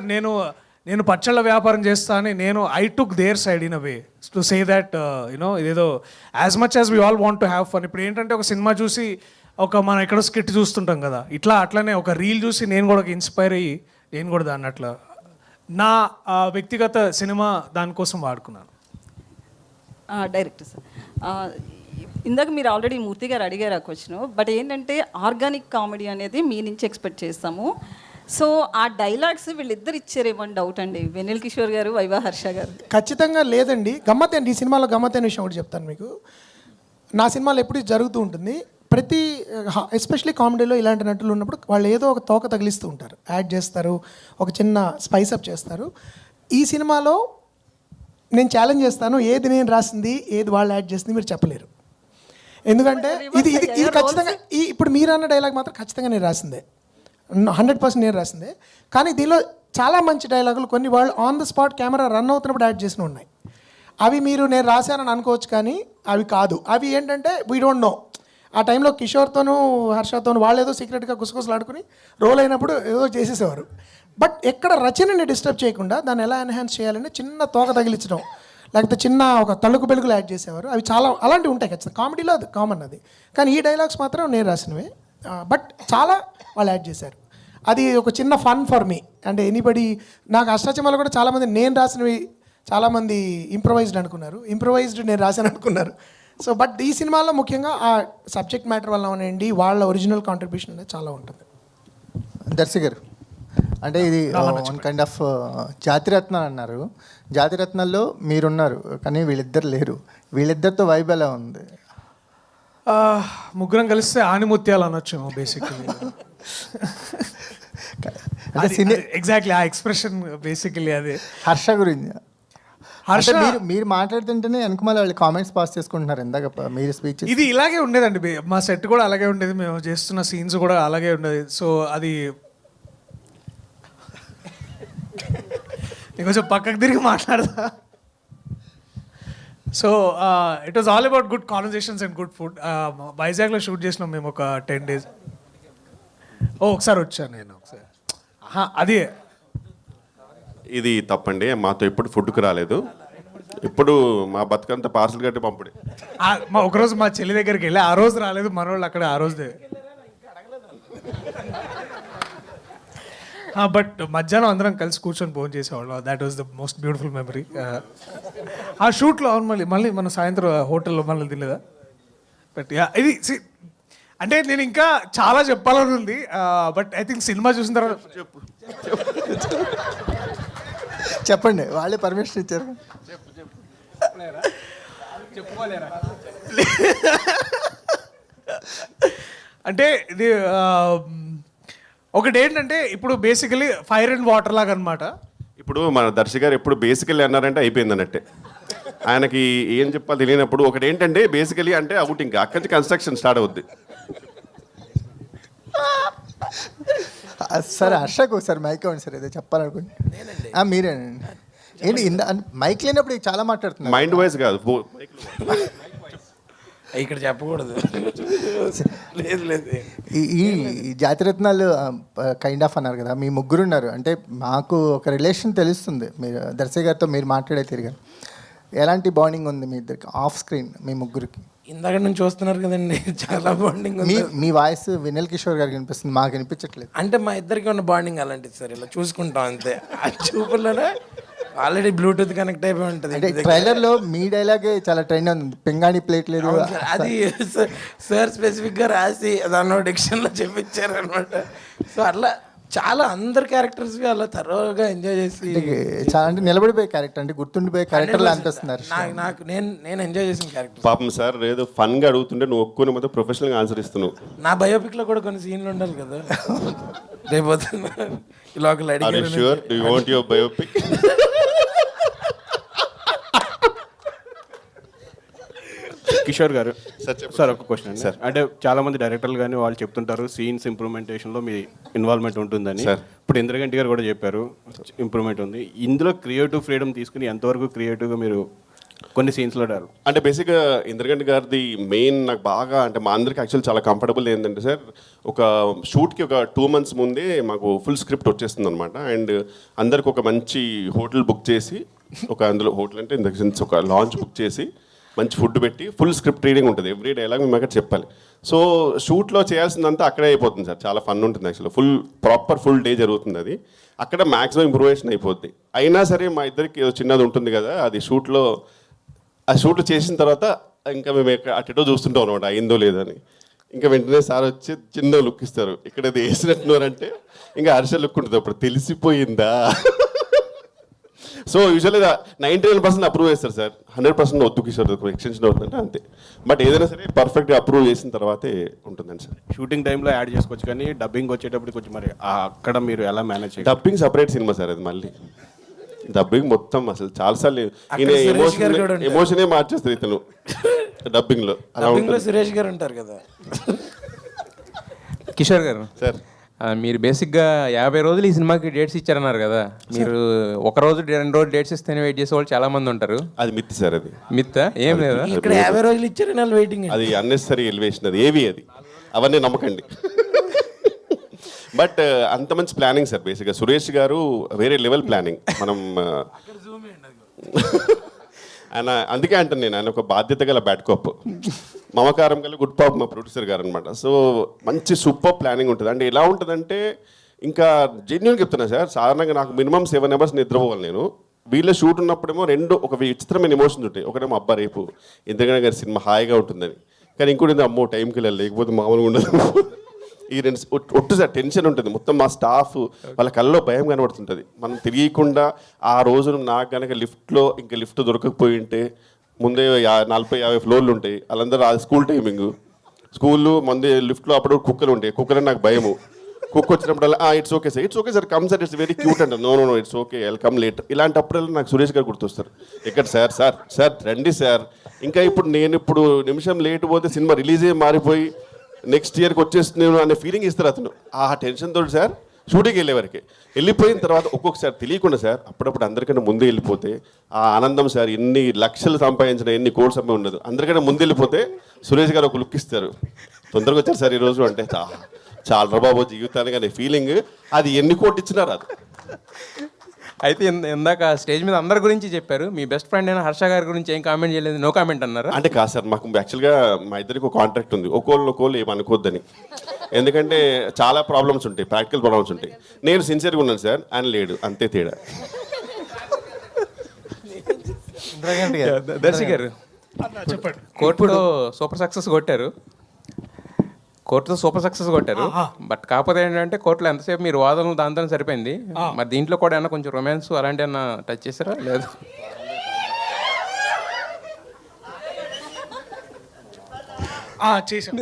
నేను పచ్చళ్ళ వ్యాపారం చేస్తానని I took their side in a way to say that you know ఇదేదో as much as we all want to have fun. ఇప్పుడు ఏంటంటే ఒక సినిమా చూసి మనం ఎక్కడో స్కిట్ చూస్తుంటాం కదా, అట్లనే ఒక రీల్ చూసి నేను కూడా ఇన్స్పైర్ అయ్యి నేను కూడా దాన్ని అట్లా నా వ్యక్తిగత సినిమా దానికోసం వాడుకున్నాను. డైరెక్టర్ సార్, ఇందాక మీరు ఆల్రెడీ మూర్తి గారు అడిగారు ఆ క్వశ్చన్, బట్ ఏంటంటే ఆర్గానిక్ కామెడీ అనేది మీ నుంచి ఎక్స్పెక్ట్ చేస్తాము. సో ఆ డైలాగ్స్ వీళ్ళిద్దరు ఇచ్చారేమని డౌట్ అండి, వెన్నెల కిషోర్ గారు, వైవా హర్ష గారు. ఖచ్చితంగా లేదండి. గమ్మత్తేంటి ఈ సినిమాలో గమ్మత్తైన విషయం ఒకటి చెప్తాను మీకు. నా సినిమాలో ఎప్పుడు జరుగుతూ ఉంటుంది, ప్రతి ఎస్పెషలీ కామెడీలో ఇలాంటి నటులు ఉన్నప్పుడు వాళ్ళు ఏదో ఒక తోక తగిలిస్తూ ఉంటారు, యాడ్ చేస్తారు, ఒక చిన్న స్పైస్ అప్ చేస్తారు. ఈ సినిమాలో నేను ఛాలెంజ్ చేస్తాను, ఏది నేను రాసింది ఏది వాళ్ళు యాడ్ చేసింది మీరు చెప్పలేరు. ఎందుకంటే ఇది ఖచ్చితంగా ఇప్పుడు మీరు అన్న డైలాగ్ మాత్రం ఖచ్చితంగా నేను రాసిందే, 100% నేను రాసిందే. కానీ దీనిలో చాలా మంచి డైలాగులు కొన్ని వాళ్ళు on the spot camera run అవుతున్నప్పుడు యాడ్ చేసిన ఉన్నాయి. అవి మీరు నేను రాశానని అనుకోవచ్చు, కానీ అవి కాదు. అవి ఏంటంటే వీ డోంట్ నో. ఆ టైంలో కిషోర్తోనూ హర్షతోనూ వాళ్ళు ఏదో సీక్రెట్గా గుసగుసలాడుకుని రోల్ అయినప్పుడు ఏదో చేసేసేవారు. బట్ ఎక్కడ రచనని డిస్టర్బ్ చేయకుండా దాన్ని ఎలా ఎన్హాన్స్ చేయాలని చిన్న తోక తగిలించడం, లేకపోతే చిన్న ఒక తళుకు బెలుగులు యాడ్ చేసేవారు. అవి చాలా అలాంటివి ఉంటాయి ఖచ్చితంగా, కామెడీలో అది కామన్ అది. కానీ ఈ డైలాగ్స్ మాత్రం నేను రాసినవే, బట్ చాలా వాళ్ళు యాడ్ చేశారు. అది ఒక చిన్న ఫన్ ఫర్ మీ. అంటే ఎనీబడి నాకు అష్టాచమ్మాలు కూడా చాలామంది నేను రాసినవి చాలామంది ఇంప్రొవైజ్డ్ అనుకున్నారు, ఇంప్రొవైజ్డ్ నేను రాశాను అనుకున్నారు. సో బట్ ఈ సినిమాలో ముఖ్యంగా ఆ సబ్జెక్ట్ మ్యాటర్ వల్ల ఉండండి వాళ్ళ ఒరిజినల్ కాంట్రిబ్యూషన్ అనేది చాలా ఉంటుంది. దర్శి గారు, అంటే ఇది వన్ కైండ్ ఆఫ్ జాతిరత్నాలు అన్నారు. జాతిరత్నాల్లో మీరున్నారు కానీ వీళ్ళిద్దరు లేరు. వీళ్ళిద్దరితో వైబ్ ఎలా ఉంది? ముగ్గురం కలిస్తే ఆనిముత్యాలు అనొచ్చు బేసిక్లీ. ఎగ్జాక్ట్లీ ఆ ఎక్స్ప్రెషన్ బేసికలీ అదే. హర్ష గురించి మీరు మాట్లాడుతుంటేనే వెనకమాల వాళ్ళు కామెంట్స్ పాస్ చేసుకుంటున్నారు. ఇందాక మీరు స్పీచ్ ఇది ఇలాగే ఉండేదండి, మా సెట్ కూడా అలాగే ఉండేది, మేము చేస్తున్న సీన్స్ కూడా అలాగే ఉండేది. సో అది కొంచెం పక్కకు తిరిగి మాట్లాడదా. So it was all about good conversations and good food. వైజాగ్లో షూట్ చేసినాం మేము ఒక 10 days. ఒకసారి వచ్చాను నేను ఒకసారి. అదే ఇది తప్పండి, మాతో ఎప్పుడు ఫుడ్కి రాలేదు. ఇప్పుడు మా బతుకంతా పార్సల్ కట్టి పంపుడే. ఒకరోజు మా చెల్లి దగ్గరికి వెళ్ళి ఆ రోజు రాలేదు, మనోళ్ళు అక్కడ ఆ రోజు. బట్ మధ్యాహ్నం అందరం కలిసి కూర్చొని ఫోన్ చేసేవాళ్ళం. That was the most beautiful memory. ఆ షూట్లో మళ్ళీ మన సాయంత్రం హోటల్లో మళ్ళీ తినలేదా. బట్ ఇది అంటే నేను ఇంకా చాలా చెప్పాలని ఉంది, బట్ ఐ థింక్ సినిమా చూసిన తర్వాత చెప్పండి, వాళ్ళే పర్మిషన్ ఇచ్చారు. అంటే ఇది ఒకటి ఏంటంటే ఇప్పుడు బేసికలీ ఫైర్ అండ్ వాటర్ లాగా అనమాట. ఇప్పుడు మన దర్శి గారు ఎప్పుడు బేసికల్లీ అన్నారంటే అయిపోయింది అన్నట్టే. ఆయనకి ఏం చెప్పాలి తెలియనప్పుడు ఒకటి ఏంటంటే బేసికలీ అంటే అవుట్, ఇంకా అక్కడి నుంచి కన్స్ట్రక్షన్ స్టార్ట్ అవుద్ది. సార్ హర్షకు సార్ మైక్ అవ్వండి సార్, ఏదో చెప్పాలనుకోండి. మీరేనండి. ఏంటి మైక్ లేనప్పుడు చాలా మాట్లాడుతున్నారు. మైండ్ వైజ్ కాదు, ఇక్కడ చెప్పకూడదు. లేదు లేదు, ఈ జాతిరత్నాలు కైండ్ ఆఫ్ అన్నారు కదా, మీ ముగ్గురు ఉన్నారు. అంటే మాకు ఒక రిలేషన్ తెలుస్తుంది, మీరు దర్శి గారితో మీరు మాట్లాడే తిరిగారు. ఎలాంటి బాండింగ్ ఉంది మీ ఇద్దరికి ఆఫ్ స్క్రీన్, మీ ముగ్గురికి? ఇందాక నుంచి చూస్తున్నారు కదండి, చాలా బాండింగ్ ఉంది. మీ వాయిస్ వినల్ కిషోర్ గారికి వినిపిస్తుంది, మాకు వినిపించట్లేదు. అంటే మా ఇద్దరికి ఉన్న బాండింగ్ అలాంటిది సార్, ఇలా చూసుకుంటాం అంతే. ఆ చూపుల్లోనే ఆల్రెడీ బ్లూటూత్ కనెక్ట్ అయిపోయి ఉంటుంది. అంటే ట్రైలర్లో మీ డైలాగే చాలా ట్రెండ్ ఉంది, పింగాణి ప్లేట్ లేదు. అది సార్ స్పెసిఫిక్గా రాసి దాన్ని డిక్షన్లో చెప్పించారు అనమాట. సో అట్లా చాలా అందరు క్యారెక్టర్స్ అలా తరోగా ఎంజాయ్ చేసి చాలా అంటే నిలబడిపోయే క్యారెక్టర్, అంటే గుర్తుండిపోయే క్యారెక్టర్లు అనిపిస్తున్నారు. నాకు నేను ఎంజాయ్ చేసిన క్యారెక్టర్. పాపం సార్ ఏదో ఫన్గా అడుగుతుంటే నువ్వు ఒక్కొని మొత్తం ప్రొఫెషనల్గా ఆన్సర్ ఇస్తున్నావు. నా బయోపిక్లో కూడా కొన్ని సీన్లు ఉండాలి కదా, రేపు ఇలా ఒకళ్ళు అడిగారు. కిషోర్ గారు సార్ ఒక క్వశ్చన్ అండి. సార్ అంటే చాలా మంది డైరెక్టర్లు కానీ వాళ్ళు చెప్తుంటారు సీన్స్ ఇంప్రూవ్మెంటేషన్లో మీ ఇన్వాల్వ్మెంట్ ఉంటుందని. ఇప్పుడు ఇంద్రగంటి గారు కూడా చెప్పారు ఇంప్రూవ్మెంట్ ఉంది. ఇందులో క్రియేటివ్ ఫ్రీడమ్ తీసుకుని ఎంతవరకు క్రియేటివ్గా మీరు కొన్ని సీన్స్లో డారు? అంటే బేసిక్గా ఇంద్రగంటి గారిది మెయిన్ నాకు బాగా అంటే మా అందరికి యాక్చువల్ చాలా కంఫర్టబుల్ ఏంటంటే సార్, ఒక షూట్కి ఒక 2 months ముందే మాకు ఫుల్ స్క్రిప్ట్ వచ్చేస్తుంది అనమాట. అండ్ అందరికి ఒక మంచి హోటల్ బుక్ చేసి, ఒక అందులో హోటల్ అంటే ఇన్ ద సెన్స్ ఒక లాంచ్ బుక్ చేసి మంచి ఫుడ్ పెట్టి ఫుల్ స్క్రిప్ట్ రీడింగ్ ఉంటుంది, ఎవ్రీ డైలాగ్ మేము అక్కడ చెప్పాలి. సో షూట్లో చేయాల్సిందంతా అక్కడే అయిపోతుంది సార్, చాలా ఫన్ ఉంటుంది యాక్చువల్లీ. ఫుల్ డే జరుగుతుంది అది, అక్కడ మ్యాక్సిమం ఇంప్రూవేషన్ అయిపోద్ది. అయినా సరే మా ఇద్దరికి ఏదో చిన్నది ఉంటుంది కదా, అది షూట్లో చేసిన తర్వాత ఇంకా మేము అటెటో చూస్తుంటాం అనమాట, అయిందో లేదో అని. ఇంకా వెంటనే సార్ వచ్చి చిన్న లుక్ ఇస్తారు, ఇక్కడ ఇది వేసినట్టున్నారంటే ఇంకా హర్ష లుక్ ఉంటుంది, అప్పుడు తెలిసిపోయిందా. సో యూజువల్గా 99% అప్రూవ్ చేస్తారు సార్, 100% వద్దు కిషోర్ ఎక్స్టెన్షన్ అవుతుందంటే అంతే. బట్ ఏదైనా సరే పర్ఫెక్ట్గా అప్రూవ్ చేసిన తర్వాతే ఉంటుందండి సార్. షూటింగ్ టైంలో యాడ్ చేసుకోవచ్చు కానీ డబ్బింగ్ వచ్చేటప్పుడు కొంచెం మరి అక్కడ మీరు ఎలా మేనేజ్ చేయాలి? డబ్బింగ్ సపరేట్ సినిమా సార్ అది, మళ్ళీ డబ్బింగ్ మొత్తం అసలు చాలాసార్లు ఎమోషనే మార్చేస్తారు ఇతను డబ్బింగ్లో. డబ్బింగ్లో సురేష్ గారు ఉంటారు కదా. కిషోర్ గారు సార్, మీరు బేసిక్గా 50 రోజులు ఈ సినిమాకి డేట్స్ ఇచ్చారన్నారు కదా, మీరు ఒక రోజు 2 రోజులు డేట్స్ ఇస్తేనే వెయిట్ చేసే వాళ్ళు చాలా మంది ఉంటారు. అది మిత్ సార్, అది మిత్ ఏం లేదా? ఇక్కడ 50 రోజులు ఇచ్చారు వెయిటింగ్, అది అన్నెసరీ ఎలివేషన్, అది ఏవి అది అవన్నీ నమ్మకండి. బట్ అంత మంచి ప్లానింగ్ సార్, బేసిక్గా సురేష్ గారు వేరే లెవెల్ ప్లానింగ్. మనం ఆయన అందుకే అంటాను నేను, ఆయన ఒక బాధ్యత గల బ్యాడ్ కాప్, మమకారం గల గుడ్ పాప్ మా ప్రొడ్యూసర్ గారు అనమాట. సో మంచి సూపర్ ప్లానింగ్ ఉంటుంది. అంటే ఎలా ఉంటుందంటే ఇంకా జెన్యున్ చెప్తున్నా సార్, సాధారణంగా నాకు మినిమం 7 అవర్స్ నిద్రపోవాలి నేను. వీళ్ళ షూట్ ఉన్నప్పుడేమో ఒక విచిత్రమైన ఎమోషన్స్ ఉంటాయి. ఒకటేమో అబ్బా రేపు ఇంద్రగణ గారి సినిమా హాయిగా ఉంటుందని, కానీ ఇంకోటి అమ్మో టైంకి వెళ్ళాలి లేకపోతే మామూలుగా ఉండదు. ఈ రెండు ఒట్టు సార్ టెన్షన్ ఉంటుంది. మొత్తం మా స్టాఫ్ వాళ్ళ కళ్ళలో భయం కనబడుతుంటుంది. మనం తెలియకుండా ఆ రోజు నాకు కనుక లిఫ్ట్లో ఇంకా లిఫ్ట్ దొరకకపోయి ఉంటే ముందే 40-50 ఫ్లోర్లు ఉంటాయి, వాళ్ళందరూ ఆ స్కూల్ టైమింగ్, స్కూల్లో ముందే లిఫ్ట్లో అప్పుడు కుక్కలు ఉంటాయి, కుక్కలు నాకు భయము. కుక్క వచ్చినప్పుడల్లా it's okay sir come sir, it's very cute అంట, no it's okay I'll come late. ఇలాంటప్పుడల్లా నాకు సురేష్ గారు గుర్తొస్తారు. ఎక్కడ సార్ రండి సార్, ఇంకా ఇప్పుడు నిమిషం లేట్ పోతే సినిమా రిలీజే మారిపోయి నెక్స్ట్ ఇయర్కి వచ్చేస్తున్నాను అనే ఫీలింగ్ ఇస్తారు అతను. ఆ టెన్షన్ తోటి సార్ షూటింగ్కి వెళ్ళేవారికి, వెళ్ళిపోయిన తర్వాత ఒక్కొక్కసారి తెలియకుండా సార్ అప్పుడప్పుడు అందరికన్నా ముందే వెళ్ళిపోతే ఆ ఆనందం సార్, ఎన్ని లక్షలు సంపాదించిన ఎన్ని కోట్స్ అమ్మే ఉండదు, అందరికన్నా ముందు వెళ్ళిపోతే సురేష్ గారు ఒక లుక్ ఇస్తారు, తొందరగా వచ్చారు సార్ ఈరోజు అంటే చాలా బాబు జీవితానికి అనే ఫీలింగ్, అది ఎన్ని కోట్లు ఇచ్చినా రాదు. అయితే ఇందాక స్టేజ్ మీద అందరి గురించి చెప్పారు, మీ బెస్ట్ ఫ్రెండ్ అయిన హర్ష గారి గురించి ఏం కామెంట్ చేయలేదు, నో కామెంట్ అన్నారు. అంటే కాదు సార్, మాకు యాక్చువల్గా మా ఇద్దరికి ఒక కాంట్రాక్ట్ ఉంది, ఒకళ్ళు ఏమనుకోద్దని. ఎందుకంటే చాలా ప్రాబ్లమ్స్ ఉంటాయి, ప్రాక్టికల్ ప్రాబ్లమ్స్ ఉంటాయి. నేను సిన్సియర్గా ఉన్నాను సార్, ఆయన లేడు, అంతే తేడా. దర్శి గారు చెప్పండి. కోర్టులో సూపర్ సక్సెస్ కొట్టారు, బట్ కాకపోతే ఏంటంటే కోర్టులో ఎంతసేపు మీరు వాదనలు దాంతో సరిపోయింది. మరి దీంట్లో కూడా ఏమన్నా కొంచెం రొమాన్స్ అలాంటి ఏమన్నా టచ్ చేశారా? లేదు. చేసాం.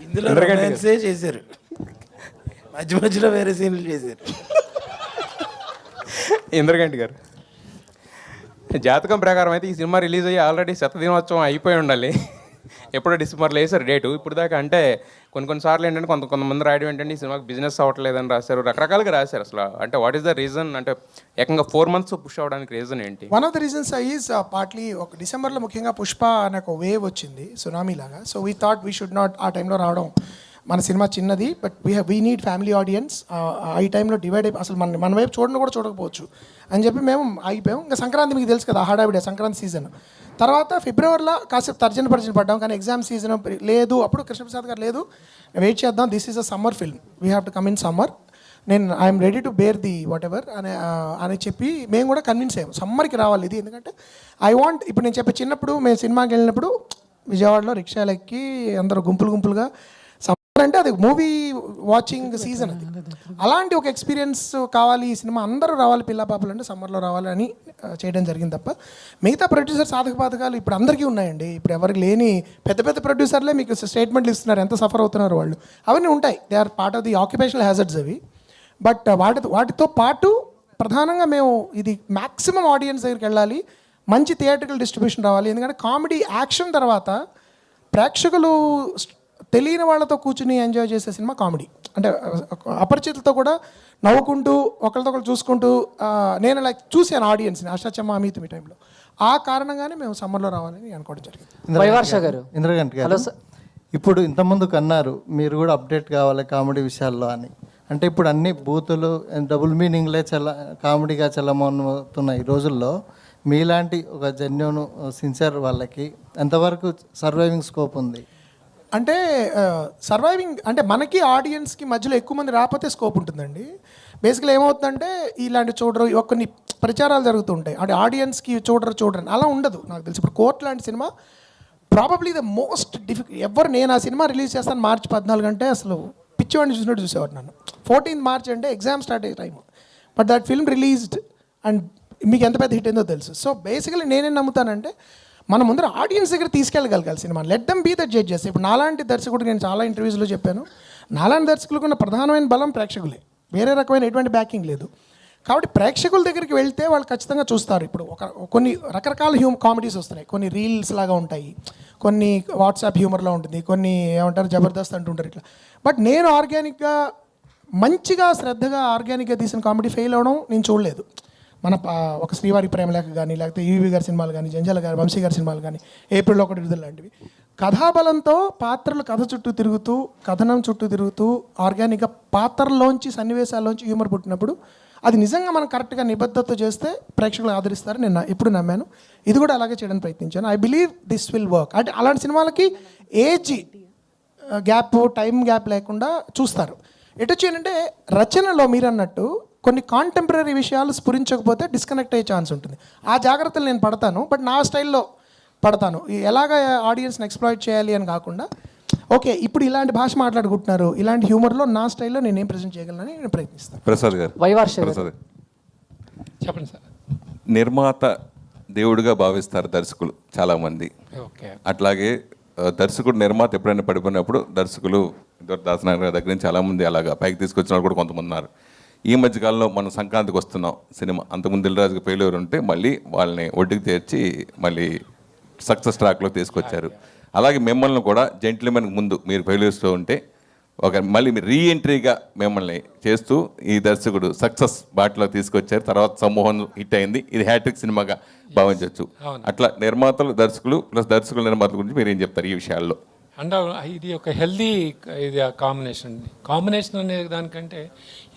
ఇందులో రొమాన్సే చేశారు, మధ్యలో వేరే సీన్లు చేశారు. ఇంద్రగంటి గారు, జాతకం ప్రకారం అయితే ఈ సినిమా రిలీజ్ అయ్యి ఆల్రెడీ శతదినోత్సవం అయిపోయి ఉండాలి. ఎప్పుడో డిసెంబర్లో వేశారు డేటు. ఇప్పుడు దాకా అంటే కొన్నిసార్లు ఏంటంటే కొంతమంది రాయడం ఏంటంటే ఈ సినిమాకి బిజినెస్ అవ్వట్లేదని రాశారు, రకరకాలుగా రాశారు. అసలు అంటే వాట్ ఈస్ ద రీజన్, అంటే ఏకంగా 4 months పుష్ అవ్వడానికి రీజన్ ఏంటి? One of the reasons is partly ఒక డిసెంబర్లో ముఖ్యంగా పుష్ప అనే ఒక వేవ్ వచ్చింది, సునామీ లాగా. So we thought we should not ఆ టైంలో రావడం, మన సినిమా చిన్నది, but we need family audience. ఈ టైంలో డివైడ్ అయిపోయి అసలు మన వైపు చూడకపోవచ్చు అని చెప్పి మేము ఆగిపోయాం. ఇంకా సంక్రాంతి మీకు తెలుసు కదా, హడావిడే సంక్రాంతి సీజన్. తర్వాత ఫిబ్రవరిలో కాసేపు తర్జన పడ్డాం, కానీ ఎగ్జామ్ సీజన్ లేదు. అప్పుడు కృష్ణప్రసాద్ గారు లేదు, వెయిట్ చేద్దాం, this is a summer film, we have to come in summer, నేను I'm ready to bear the whatever అని చెప్పి మేము కూడా కన్విన్స్ అయ్యాం సమ్మర్కి రావాలి ఇది. ఎందుకంటే ఐ వాంట్, ఇప్పుడు నేను చెప్పే చిన్నప్పుడు మేము సినిమాకి వెళ్ళినప్పుడు విజయవాడలో రిక్షాలు ఎక్కి అందరూ గుంపులుగా, అంటే అది మూవీ వాచింగ్ సీజన్, అది అలాంటి ఒక ఎక్స్పీరియన్స్ కావాలి, ఈ సినిమా అందరూ రావాలి, పిల్ల పాపలు అంటే సమ్మర్లో రావాలని చేయడం జరిగింది తప్ప మిగతా ప్రొడ్యూసర్ సాధక బాధకాలు ఇప్పుడు అందరికీ ఉన్నాయండి. ఇప్పుడు ఎవరికి లేని పెద్ద ప్రొడ్యూసర్లే మీకు స్టేట్మెంట్లు ఇస్తున్నారు, ఎంత సఫర్ అవుతున్నారు వాళ్ళు, అవన్నీ ఉంటాయి. They are part of the occupational hazards అవి. బట్ వాటితో పాటు ప్రధానంగా మేము ఇది మ్యాక్సిమం ఆడియన్స్ దగ్గరికి వెళ్ళాలి, మంచి థియేట్రికల్ డిస్ట్రిబ్యూషన్ రావాలి. ఎందుకంటే కామెడీ యాక్షన్ తర్వాత ప్రేక్షకులు తెలియని వాళ్ళతో కూర్చుని ఎంజాయ్ చేసే సినిమా కామెడీ. అంటే అపరిచితులతో కూడా నవ్వుకుంటూ ఒకరితో ఒకరు చూసుకుంటూ, నేను లైక్ చూశాను ఆడియన్స్ని అష్టాచమ్మ అమితం ఈ టైంలో. ఆ కారణంగానే మేము సమ్మర్లో రావాలని అనుకోవడం జరిగింది. ఇంద్రగంటి గారు, ఇప్పుడు ఇంతకుముందు కన్నారు మీరు కూడా అప్డేట్ కావాలి కామెడీ విషయాల్లో అని. అంటే ఇప్పుడు అన్ని బూతులు డబుల్ మీనింగ్లే కామెడీగా చల్లమవుతున్న ఈ రోజుల్లో మీలాంటి ఒక జెన్యూన్ సిన్సియర్ వాళ్ళకి ఎంతవరకు సర్వైవింగ్ స్కోప్ ఉంది? అంటే సర్వైవింగ్ అంటే మనకి ఆడియన్స్కి మధ్యలో ఎక్కువ మంది రాకపోతే స్కోప్ ఉంటుందండి. బేసిక్గా ఏమవుతుందంటే ఇలాంటి చూడరు, కొన్ని ప్రచారాలు జరుగుతుంటాయి, అంటే ఆడియన్స్కి చూడరు అలా ఉండదు. నాకు తెలిసి ఇప్పుడు కోర్ట్ లాంటి cinema probably the most difficult. నేను ఆ సినిమా రిలీజ్ చేస్తాను March 14 అంటే అసలు పిచ్చివాడిని చూసినట్టు చూసేవాడు నన్ను. 14th March అంటే ఎగ్జామ్ స్టార్ట్ అయ్యే time, but that film released and మీకు ఎంత పెద్ద హిట్ అయిందో తెలుసు. సో బేసికలీ నేనేం నమ్ముతానంటే మన ముందర ఆడియన్స్ దగ్గర తీసుకెళ్ళగలగాలి సినిమా, let them be the judges. ఇప్పుడు నాలాంటి దర్శకుడు, నేను చాలా ఇంటర్వ్యూస్లో చెప్పాను, నాలాంటి దర్శకులకు ఉన్న ప్రధానమైన బలం ప్రేక్షకులే, వేరే రకమైన ఎటువంటి బ్యాకింగ్ లేదు. కాబట్టి ప్రేక్షకుల దగ్గరికి వెళ్తే వాళ్ళు ఖచ్చితంగా చూస్తారు. ఇప్పుడు కొన్ని రకరకాల కామెడీస్ వస్తున్నాయి, కొన్ని రీల్స్ లాగా ఉంటాయి, కొన్ని వాట్సాప్ హ్యూమర్లో ఉంటుంది, కొన్ని ఏమంటారు జబర్దస్త్ అంటుంటారు ఇట్లా. బట్ నేను ఆర్గానిక్గా మంచిగా శ్రద్ధగా ఆర్గానిక్గా తీసిన కామెడీ ఫెయిల్ అవ్వడం నేను చూడలేదు. మన ఒక శ్రీవారి ప్రేమలేఖ కానీ, లేకపోతే ఈవీ గారి సినిమాలు కానీ, జంజాల గారి వంశీ గారి సినిమాలు కానీ, ఏప్రిల్ 1 విడుదల లాంటివి కథాబలంతో పాత్రలు కథ చుట్టూ తిరుగుతూ, కథనం చుట్టూ తిరుగుతూ, ఆర్గానిక్గా పాత్రల్లోంచి సన్నివేశాల్లోంచి హ్యూమర్ పుట్టినప్పుడు అది నిజంగా మనం కరెక్ట్గా నిబద్ధతతో చేస్తే ప్రేక్షకులు ఆదరిస్తారని నేను ఎప్పుడు నమ్మాను. ఇది కూడా అలాగే చేయడానికి ప్రయత్నించాను. I believe this will work. అంటే అలాంటి సినిమాలకి ఏజ్ గ్యాప్, టైం గ్యాప్ లేకుండా చూస్తారు. ఎటు చేయనంటే రచనలో మీరు అన్నట్టు కొన్ని కాంటెంపరీ విషయాలు స్ఫురించకపోతే డిస్కనెక్ట్ అయ్యే ఛాన్స్ ఉంటుంది. ఆ జాగ్రత్తలు నేను పడతాను, బట్ నా స్టైల్లో పడతాను. ఎలాగ ఆడియన్స్ని ఎక్స్ప్లాయిట్ చేయాలి అని కాకుండా, ఓకే ఇప్పుడు ఇలాంటి భాష మాట్లాడుకుంటున్నారు, ఇలాంటి హ్యూమర్లో నా స్టైల్లో నేను ఏం ప్రజెంట్ చేయగలనని నేను ప్రయత్నిస్తాను. ప్రసాద్ గారు, ప్రసాద్ చెప్పండి సార్. నిర్మాత దేవుడిగా భావిస్తారు దర్శకులు చాలామంది. ఓకే. అట్లాగే దర్శకుడు నిర్మాత ఎప్పుడైనా పడిపోయినప్పుడు దర్శకులు దాసనారాయణ గారి దగ్గర నుంచి చాలామంది అలాగా పైకి తీసుకొచ్చిన వాళ్ళు కూడా కొంతమంది ఉన్నారు. ఈ మధ్యకాలంలో మనం సంక్రాంతికి వస్తున్నాం సినిమా, అంతకుముందు దిల్రాజుకి ఫెయిల్యూర్ ఉంటే మళ్ళీ వాళ్ళని ఒడ్డుకి చేర్చి మళ్ళీ సక్సెస్ ట్రాక్లో తీసుకొచ్చారు. అలాగే మిమ్మల్ని కూడా జెంట్లమెన్కి ముందు మీరు ఫెయిల్యూర్స్లో ఉంటే మళ్ళీ మీరు రీఎంట్రీగా మిమ్మల్ని చేస్తూ ఈ దర్శకుడు సక్సెస్ బాటలో తీసుకొచ్చారు. తర్వాత సమూహం హిట్ అయింది, ఇది హ్యాట్రిక్ సినిమాగా భావించవచ్చు. అట్లా నిర్మాతలు దర్శకులు ప్లస్ దర్శకుల నిర్మాతల గురించి మీరు ఏం చెప్తారు ఈ విషయాల్లో? అండ్ ఇది ఒక హెల్దీ ఇది కాంబినేషన్ అండి. కాంబినేషన్ అనే దానికంటే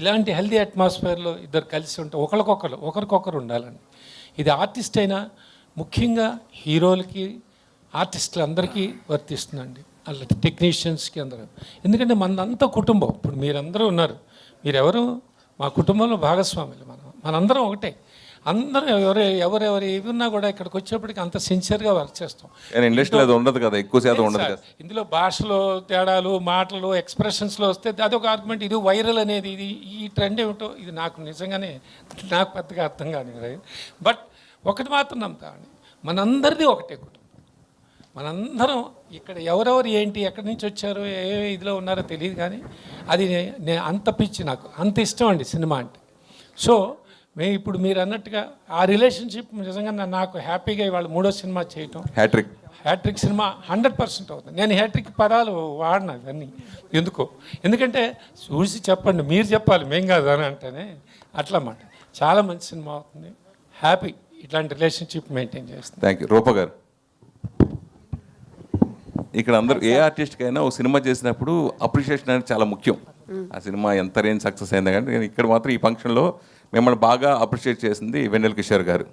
ఇలాంటి హెల్దీ అట్మాస్ఫియర్లో ఇద్దరు కలిసి ఉంటే ఒకరికొకరు ఉండాలండి. ఇది ఆర్టిస్ట్ అయినా ముఖ్యంగా హీరోలకి ఆర్టిస్టులందరికీ వర్తిస్తుందండి, అలాంటి టెక్నీషియన్స్కి అందరూ. ఎందుకంటే మనదంతా కుటుంబం. ఇప్పుడు మీరందరూ ఉన్నారు, మీరెవరు మా కుటుంబంలో భాగస్వాములు. మనందరం ఒకటే. అందరం ఎవరెవరు ఏమన్నా కూడా ఇక్కడికి వచ్చేప్పటికి అంత సిన్సియర్గా వర్క్ చేస్తాం. ఇండస్ట్రీలో అది ఉండదు కదా, ఎక్కువ శాతం ఉండదు కదా. ఇందులో భాషలో తేడాలు, మాటలు, ఎక్స్ప్రెషన్స్లో వస్తే అదొక ఆర్గ్యుమెంట్. ఇది వైరల్ అనేది, ఇది ఈ ట్రెండ్ ఏమిటో ఇది నాకు నిజంగానే నాకు పెద్దగా అర్థం కాని. బట్ ఒకటి మాత్రం నమ్ముతామండి, మనందరిది ఒకటే కుటుంబం. మనందరం ఇక్కడ ఎవరెవరు ఏంటి ఎక్కడి నుంచి వచ్చారో ఏ ఇదిలో ఉన్నారో తెలియదు, కానీ అది అంత పిచ్చి, నాకు అంత ఇష్టం అండి సినిమా అంటే. సో ఇప్పుడు మీరు అన్నట్టుగా ఆ రిలేషన్షిప్ నిజంగా నాకు హ్యాపీగా ఇవాళ 3వ సినిమా చేయటం. హ్యాట్రిక్ సినిమా 100% అవుతుంది. నేను హ్యాట్రిక్ పదాలు వాడినా ఇవన్నీ ఎందుకంటే చూసి చెప్పండి, మీరు చెప్పాలి, మేం కాదు అని అంటేనే అట్లా అన్నమాట. చాలా మంచి సినిమా అవుతుంది. హ్యాపీ ఇట్లాంటి రిలేషన్షిప్ మెయింటైన్ చేస్తుంది. Thank you. రూప గారు, ఇక్కడ అందరూ ఏ ఆర్టిస్ట్కైనా ఒక సినిమా చేసినప్పుడు అప్రిషియేషన్ అనేది చాలా ముఖ్యం. ఆ సినిమా ఎంత రేంజ్ సక్సెస్ అయింది, కానీ ఇక్కడ మాత్రం ఈ ఫంక్షన్లో మిమ్మల్ని బాగా అప్రిషియేట్ చేసింది వెన్నెల కిషోర్ గారు.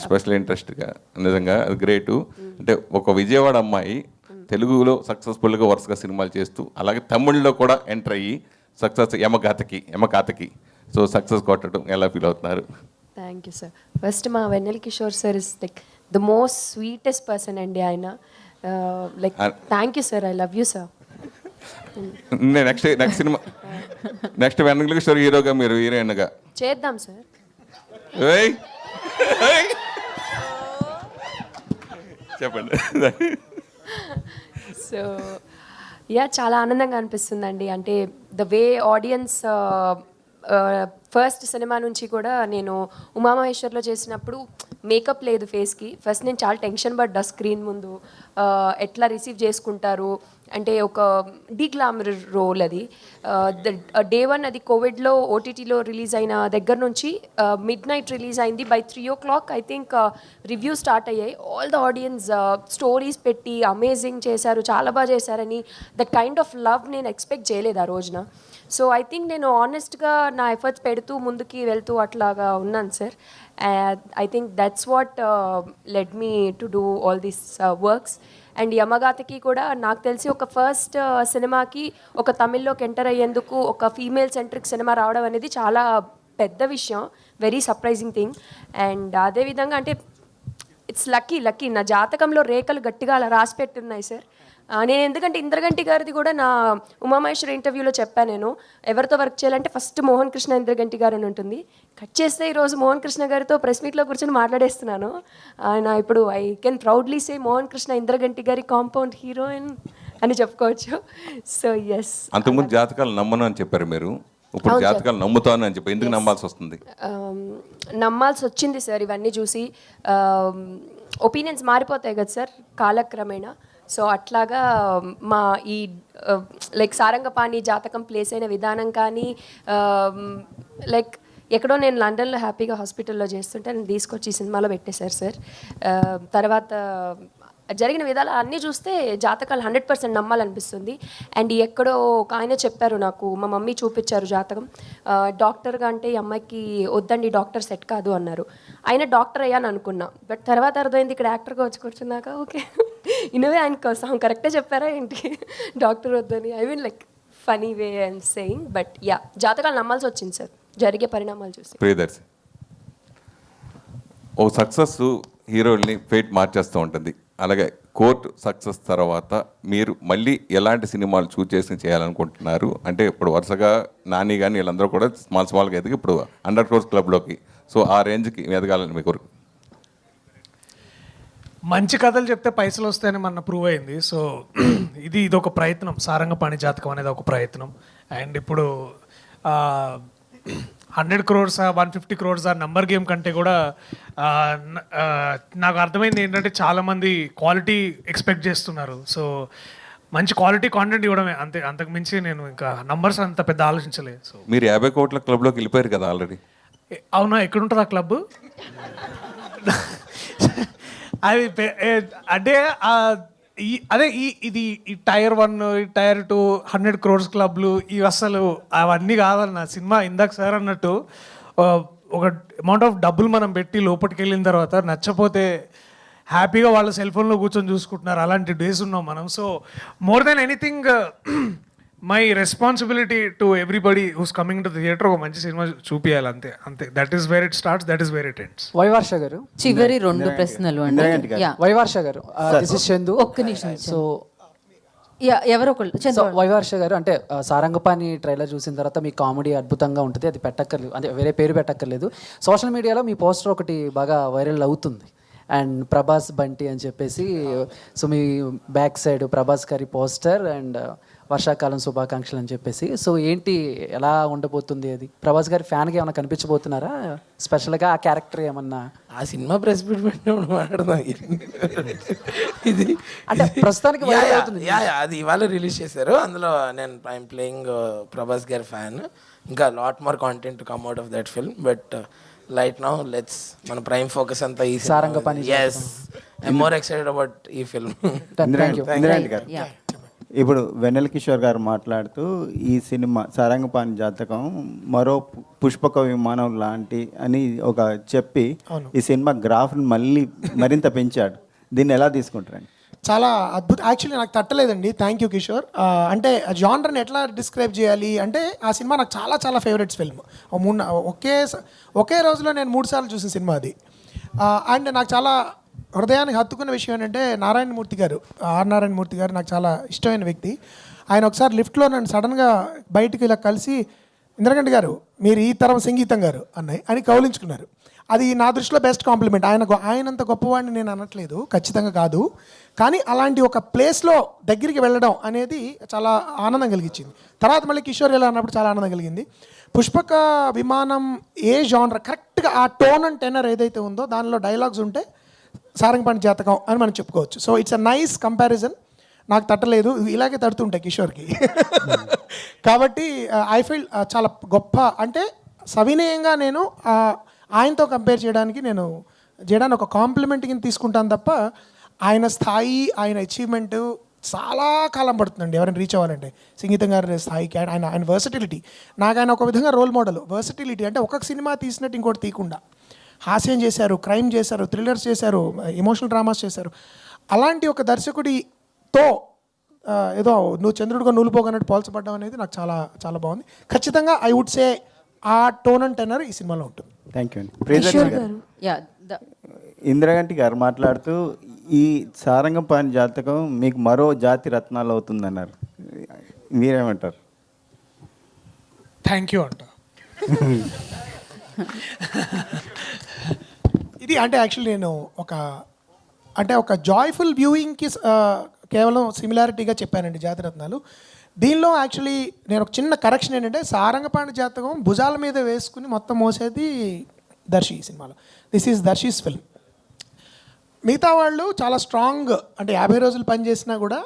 స్పెషల్ ఇంట్రెస్ట్గా నిజంగా అది గ్రేటు. అంటే ఒక విజయవాడ అమ్మాయి తెలుగులో సక్సెస్ఫుల్గా వరుసగా సినిమాలు చేస్తూ, అలాగే తమిళ్లో కూడా ఎంటర్ అయ్యి సక్సెస్ యమకాతకి సో సక్సెస్ కొట్టడం ఎలా ఫీల్ అవుతున్నారు? Thank you sir. ఫస్ట్ మా Vennela Kishore sir is like the most sweetest person అండి. ఆయన like thank you sir, I love you sir. Next cinema Vennela Kishore హీరోగా, మీరు హీరోయిన్గా చేద్దాం సార్. చెప్పండి. సో చాలా ఆనందంగా అనిపిస్తుందండి. అంటే the way audience first cinema నుంచి కూడా నేను ఉమామహేశ్వర్లో చేసినప్పుడు మేకప్ లేదు ఫేస్కి. ఫస్ట్ నేను చాలా టెన్షన్ పడ్డా స్క్రీన్ ముందు, ఎట్లా రిసీవ్ చేసుకుంటారు అంటే ఒక డీగ్లామర్ రోల్ అది. డే 1 అది కోవిడ్లో ఓటీటీలో రిలీజ్ అయిన దగ్గర నుంచి మిడ్ నైట్ రిలీజ్ అయింది. By 3 o'clock I think review start అయ్యాయి. ఆల్ ద ఆడియన్స్ స్టోరీస్ పెట్టి అమేజింగ్ చేశారు, చాలా బాగా చేశారని. దట్ కైండ్ ఆఫ్ లవ్ నేను ఎక్స్పెక్ట్ చేయలేదు ఆ రోజున. సో ఐ థింక్ నేను ఆనెస్ట్గా నా ఎఫర్ట్స్ పెడుతూ ముందుకి వెళ్తూ అట్లాగా ఉన్నాను sir. I think that's what led me to do all these works. And యమగాతకి కూడా నాకు తెలిసి ఒక ఫస్ట్ సినిమాకి ఒక తమిళ్లోకి ఎంటర్ అయ్యేందుకు ఒక ఫీమేల్ సెంట్రిక్ సినిమా రావడం అనేది చాలా పెద్ద విషయం, వెరీ సర్ప్రైజింగ్ థింగ్. అండ్ అదేవిధంగా అంటే ఇట్స్ లక్కీ నా జాతకంలో రేఖలు గట్టిగా అలా రాసి పెట్టున్నాయి సార్. నేను ఎందుకంటే ఇంద్రగంటి గారిది కూడా నా ఉమామహేశ్వర ఇంటర్వ్యూలో చెప్పాను, నేను ఎవరితో వర్క్ చేయాలంటే ఫస్ట్ మోహన్ కృష్ణ ఇంద్రగంటి గారు అని ఉంటుంది. కట్ చేస్తే ఈరోజు మోహన్ కృష్ణ గారితో ప్రెస్ మీట్లో కూర్చొని మాట్లాడేస్తున్నాను. ఆయన ఇప్పుడు I can proudly say Mohan Krishna Indraganti గారి కాంపౌండ్ హీరోయిన్ అని చెప్పుకోవచ్చు. So yes. అంతకుముందు జాతకాలు నమ్మను అని చెప్పారు మీరు, ఇప్పుడు జాతకాలు నమ్ముతాను అని చెప్పి ఎందుకు నమ్మాల్సి వస్తుంది? నమ్మాల్సి వచ్చింది సార్ ఇవన్నీ చూసి. ఒపీనియన్స్ మారిపోతాయి కదా సార్ కాలక్రమేణా. సో అట్లాగా మా ఈ లైక్ సారంగపాణి జాతకం ప్లేస్ అయిన విధానం కానీ, లైక్ ఎక్కడో నేను లండన్లో హ్యాపీగా హాస్పిటల్లో చేస్తుంటే నేను తీసుకొచ్చి ఈ సినిమాలో పెట్టేశారు సార్. తర్వాత జరిగిన విధాలు అన్నీ చూస్తే జాతకాలు 100% నమ్మాలనిపిస్తుంది. అండ్ ఎక్కడో ఒక ఆయన చెప్పారు నాకు, మా మమ్మీ చూపించారు జాతకం, డాక్టర్గా అంటే ఈ అమ్మాయికి వద్దండి డాక్టర్ సెట్ కాదు అన్నారు. ఆయన డాక్టర్ అయ్యాను అనుకున్నా, బట్ తర్వాత అర్థమైంది ఇక్కడ యాక్టర్గా వచ్చి కూర్చున్నాక ఓకే ఇన్నవే ఆయన కరెక్టే చెప్పారా ఏంటి డాక్టర్ వద్దని. I mean like funny way and saying, but yeah జాతకాలు నమ్మాల్సి వచ్చింది సార్ జరిగే పరిణామాలు చూసి. ప్రియదర్శి, ఓ సక్సెస్ హీరోల్ని ఫేట్ మార్చేస్తూ ఉంటుంది. అలాగే కోర్ట్ సక్సెస్ తర్వాత మీరు మళ్ళీ ఎలాంటి సినిమాలు చూస్ చేసి చేయాలనుకుంటున్నారు? అంటే ఇప్పుడు వరుసగా నాని కానీ వీళ్ళందరూ కూడా స్మాల్గా ఎదిగి ఇప్పుడు 100 crores క్లబ్లోకి, సో ఆ రేంజ్కి ఎదగాలని మీ కోరిక. మంచి కథలు చెప్తే పైసలు వస్తాయని మన ప్రూవ్ అయింది. సో ఇది ఒక ప్రయత్నం, సారంగపాణి జాతకం అనేది ఒక ప్రయత్నం. అండ్ ఇప్పుడు 100 crores 150 crores నంబర్ గేమ్ కంటే కూడా నాకు అర్థమైంది ఏంటంటే చాలామంది క్వాలిటీ ఎక్స్పెక్ట్ చేస్తున్నారు. సో మంచి క్వాలిటీ కాంటెంట్ ఇవ్వడమే అంతే, అంతకు మించి నేను ఇంకా నంబర్స్ అంత పెద్ద ఆలోచించలేదు. సో మీరు 50 crores క్లబ్లోకి వెళ్ళిపోయారు కదా ఆల్రెడీ. అవునా, ఎక్కడుంటుంది ఆ క్లబ్? అది అంటే అదే ఇది ఈ Tier 1 Tier 2 100 crores క్లబ్లు ఇవి అసలు అవన్నీ కాదన్న. సినిమా ఇందాక సార్ అన్నట్టు ఒక అమౌంట్ ఆఫ్ డబ్బులు మనం పెట్టి లోపలికి వెళ్ళిన తర్వాత నచ్చపోతే హ్యాపీగా వాళ్ళ సెల్ ఫోన్లో కూర్చొని చూసుకుంటున్నారు. అలాంటి డేస్ ఉన్నాం మనం. So more than anything my responsibility to everybody who's coming to the theatre ఒక మంచి సినిమా చూపించాలి, అంతే అంతే. That is where it starts, that is where it ends. వైవర్ష గారు, చివరి 2 ప్రశ్నలు అండి. వైవర్ష గారు, దిస్ ఇస్ చందు. ఒక్క నిమిషం సో ఎవరో ఒకళ్ళు వైవర్ష గారు, అంటే సారంగపాణి ట్రైలర్ చూసిన తర్వాత మీ కామెడీ అద్భుతంగా ఉంటుంది, అది పెట్టక్కర్లేదు, అంటే వేరే పేరు పెట్టక్కర్లేదు. సోషల్ మీడియాలో మీ పోస్టర్ ఒకటి బాగా వైరల్ అవుతుంది, అండ్ ప్రభాస్ బంటి అని చెప్పేసి. సో మీ బ్యాక్ సైడ్ ప్రభాస్ గారి పోస్టర్ అండ్ వర్షాకాలం శుభాకాంక్షలు అని చెప్పేసి. సో ఏంటి, ఎలా ఉండబోతుంది అది? ప్రభాస్ గారి ఫ్యాన్గా ఏమైనా కనిపించబోతున్నారా స్పెషల్గా? ఆ క్యారెక్టర్ ఏమన్నా ఆ సినిమా ప్రెస్ మీట్ పెట్టినప్పుడు మాట్లాడదాం. ఇది అంటే ప్రస్తుతానికి వైరల్ అవుతుంది. అది ఇవాళ రిలీజ్ చేశారు. అందులో నేను ఐఎమ్ ప్లేయింగ్ ప్రభాస్ గారి ఫ్యాన్. ఇంకా lot more content to come out of that film, but right now let's మన ప్రైమ్ ఫోకస్ అంతా ఈ Sarangapani. yes I'm more excited about ఈ ఫిల్మ్. ఇప్పుడు వెన్నెల కిషోర్ గారు మాట్లాడుతూ ఈ సినిమా సారంగపాణి జాతకం మరో పుష్పక విమానం లాంటి అని ఒక చెప్పి ఈ సినిమా గ్రాఫ్ని మరింత పెంచాడు. దీన్ని ఎలా తీసుకుంటారండి? చాలా అద్భుతం. యాక్చువల్లీ నాకు తట్టలేదండి. Thank you Kishore. అంటే జానర్ని ఎట్లా డిస్క్రైబ్ చేయాలి అంటే, ఆ సినిమా నాకు చాలా చాలా ఫేవరెట్స్ ఫిల్మ్. ఒకే రోజులో నేను 3 సార్లు చూసిన సినిమా అది. అండ్ నాకు చాలా హృదయానికి హత్తుకున్న విషయం ఏంటంటే, నారాయణమూర్తి గారు, నారాయణమూర్తి గారు నాకు చాలా ఇష్టమైన వ్యక్తి. ఆయన ఒకసారి లిఫ్ట్లో నన్ను సడన్గా బయటికి ఇలా కలిసి, ఇంద్రగంటి గారు మీరు ఈ తరం సంగీతం గారు అన్నాయి అని కౌలించుకున్నారు. అది నా దృష్టిలో బెస్ట్ కాంప్లిమెంట్. ఆయనంత గొప్పవాడిని నేను అనట్లేదు, ఖచ్చితంగా కాదు, కానీ అలాంటి ఒక ప్లేస్లో దగ్గరికి వెళ్ళడం అనేది చాలా ఆనందం కలిగించింది. తర్వాత మళ్ళీ కిషోర్ ఇలా అన్నప్పుడు చాలా ఆనందం కలిగింది. పుష్పక విమానం ఏ జానర్ కరెక్ట్గా ఆ టోన్ అండ్ టెనర్ ఏదైతే ఉందో దానిలో డైలాగ్స్ ఉంటే సారంగపాణి జాతకం అని మనం చెప్పుకోవచ్చు. So it's a nice comparison. నాకు తట్టలేదు, ఇలాగే తడుతుంటాయి కిషోర్కి. కాబట్టి ఐ ఫీల్ చాలా గొప్ప, అంటే సవినయంగా నేను ఆయనతో కంపేర్ చేయడానికి ఒక కాంప్లిమెంట్ కింద తీసుకుంటాను తప్ప, ఆయన స్థాయి, ఆయన అచీవ్మెంట్ చాలా కాలం పడుతుందండి ఎవరైనా రీచ్ అవ్వాలంటే. సంగీతం గారి స్థాయికి ఆయన వర్సటిలిటీ, నాకు ఆయన ఒక విధంగా రోల్ మోడల్. వర్సటిలిటీ అంటే ఒక్కొక్క సినిమా తీసినట్టు ఇంకోటి తీయకుండా, హాస్యం చేశారు, క్రైమ్ చేశారు, థ్రిల్లర్స్ చేశారు, ఎమోషనల్ డ్రామాస్ చేశారు. అలాంటి ఒక దర్శకుడితో ఏదో నువ్వు చంద్రుడిగా నూలుపోగన్నట్టు పోల్చబడ్డం అనేది నాకు చాలా చాలా బాగుంది. ఖచ్చితంగా ఐ వుడ్ సే ఆ టోన్ అండ్ టెనర్ ఈ సినిమాలో ఉంటుంది. థ్యాంక్ యూ అండి. ఇంద్రగంటి గారు మాట్లాడుతూ ఈ సారంగపాణి జాతకం మీకు మరో జాతి రత్నాలు అవుతుందన్నారు, మీరేమంటారు? థ్యాంక్ యూ అంట. ఇది అంటే యాక్చువల్లీ నేను ఒక జాయ్ఫుల్ వ్యూయింగ్కి కేవలం సిమిలారిటీగా చెప్పానండి జాతిరత్నాలు. దీనిలో యాక్చువల్లీ నేను ఒక చిన్న కరెక్షన్ ఏంటంటే, సారంగపాణి జాతకం భుజాల మీద వేసుకుని మొత్తం మోసేది దర్శి ఈ సినిమాలో. This is Darshi's film. మిగతా వాళ్ళు చాలా స్ట్రాంగ్, అంటే 50 రోజులు పనిచేసినా కూడా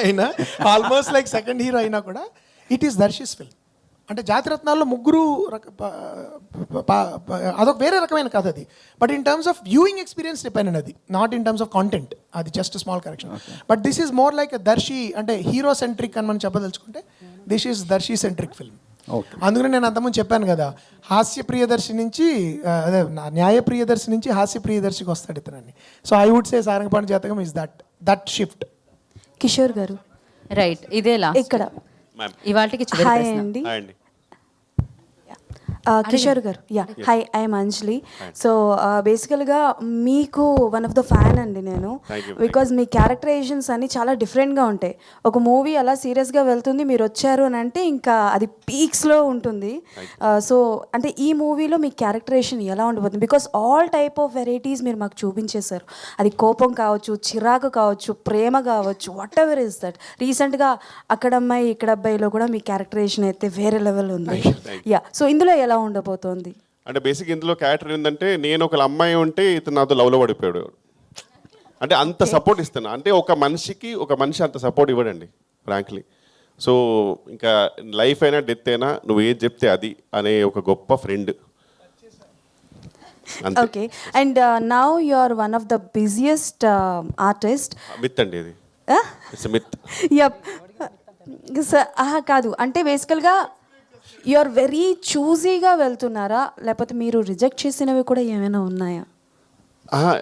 అయినా ఆల్మోస్ట్ లైక్ సెకండ్ హీరో అయినా కూడా ఇట్ ఈస్ దర్శీస్ ఫిల్మ్. అంటే జాతిరత్నాల్లో ముగ్గురు అదొక వేరే రకమైన కథ అది. But in terms of viewing experience depend అది, not in terms of content. అది just small correction. But this is more like Darshi, అంటే హీరో సెంట్రిక్ అని మనం చెప్పదలుచుకుంటే this is Darshi centric film. అందుకని నేను అంతకుముందు చెప్పాను కదా, హాస్య ప్రియదర్శి నుంచి అదే న్యాయ ప్రియదర్శి నుంచి హాస్య ప్రియదర్శికి వస్తాడు ఇతనని. So I would say Sarangapani Jathakam is that shift. Kishore గారు రైట్, ఇదే లాస్ట్ ఇక్కడ ఇవాళకి చివరి హాయ్ ప్రశ్న. అండి. కిషోర్ గారు, yeah hi, I'm Anjali. So బేసికల్గా మీకు వన్ ఆఫ్ ద ఫ్యాన్ అండి నేను, బికాజ్ మీ క్యారెక్టరైజేషన్స్ అన్ని చాలా డిఫరెంట్గా ఉంటాయి. ఒక మూవీ అలా సీరియస్గా వెళ్తుంది, మీరు వచ్చారు అని అంటే ఇంకా అది పీక్స్లో ఉంటుంది. సో అంటే ఈ మూవీలో మీ క్యారెక్టరైజేషన్ ఎలా ఉండబోతుంది? Because all type of varieties మీరు మాకు చూపించేశారు. అది కోపం కావచ్చు, చిరాకు కావచ్చు, ప్రేమ కావచ్చు, వాట్ ఎవర్ ఇస్ దట్. రీసెంట్గా అక్కడ అమ్మాయి ఇక్కడ అబ్బాయిలో కూడా మీ క్యారెక్టరైజేషన్ అయితే వేరే లెవెల్ ఉంది. యా, సో ఇందులో ఎలా ఉండబోతోంది? అంటే బేసిక్ ఇందులో క్యారెక్టర్ ఏంటంటే, నేను ఒక అమ్మాయి ఉంటే ఇతను నాతో లవ్లో పడిపోయాడు. అంటే అంత సపోర్ట్ ఇస్తున్నా. అంటే ఒక మనిషి అంత సపోర్ట్ ఇవ్వడండి ఫ్రాంక్లీ. సో ఇంకా లైఫ్ అయినా డెత్ అయినా నువ్వు ఏది చెప్తే అది అనే ఒక గొప్ప friend. Okay, and now you are one of the busiest artist. Myth అండి ఇది, ఇట్స్ మిత్. యప్ కాదు, అంటే బేసికల్గా యు ఆర్ వెరీ చూజీగా వెళ్తున్నారా, లేకపోతే మీరు రిజెక్ట్ చేసినవి కూడా ఏమైనా ఉన్నాయా?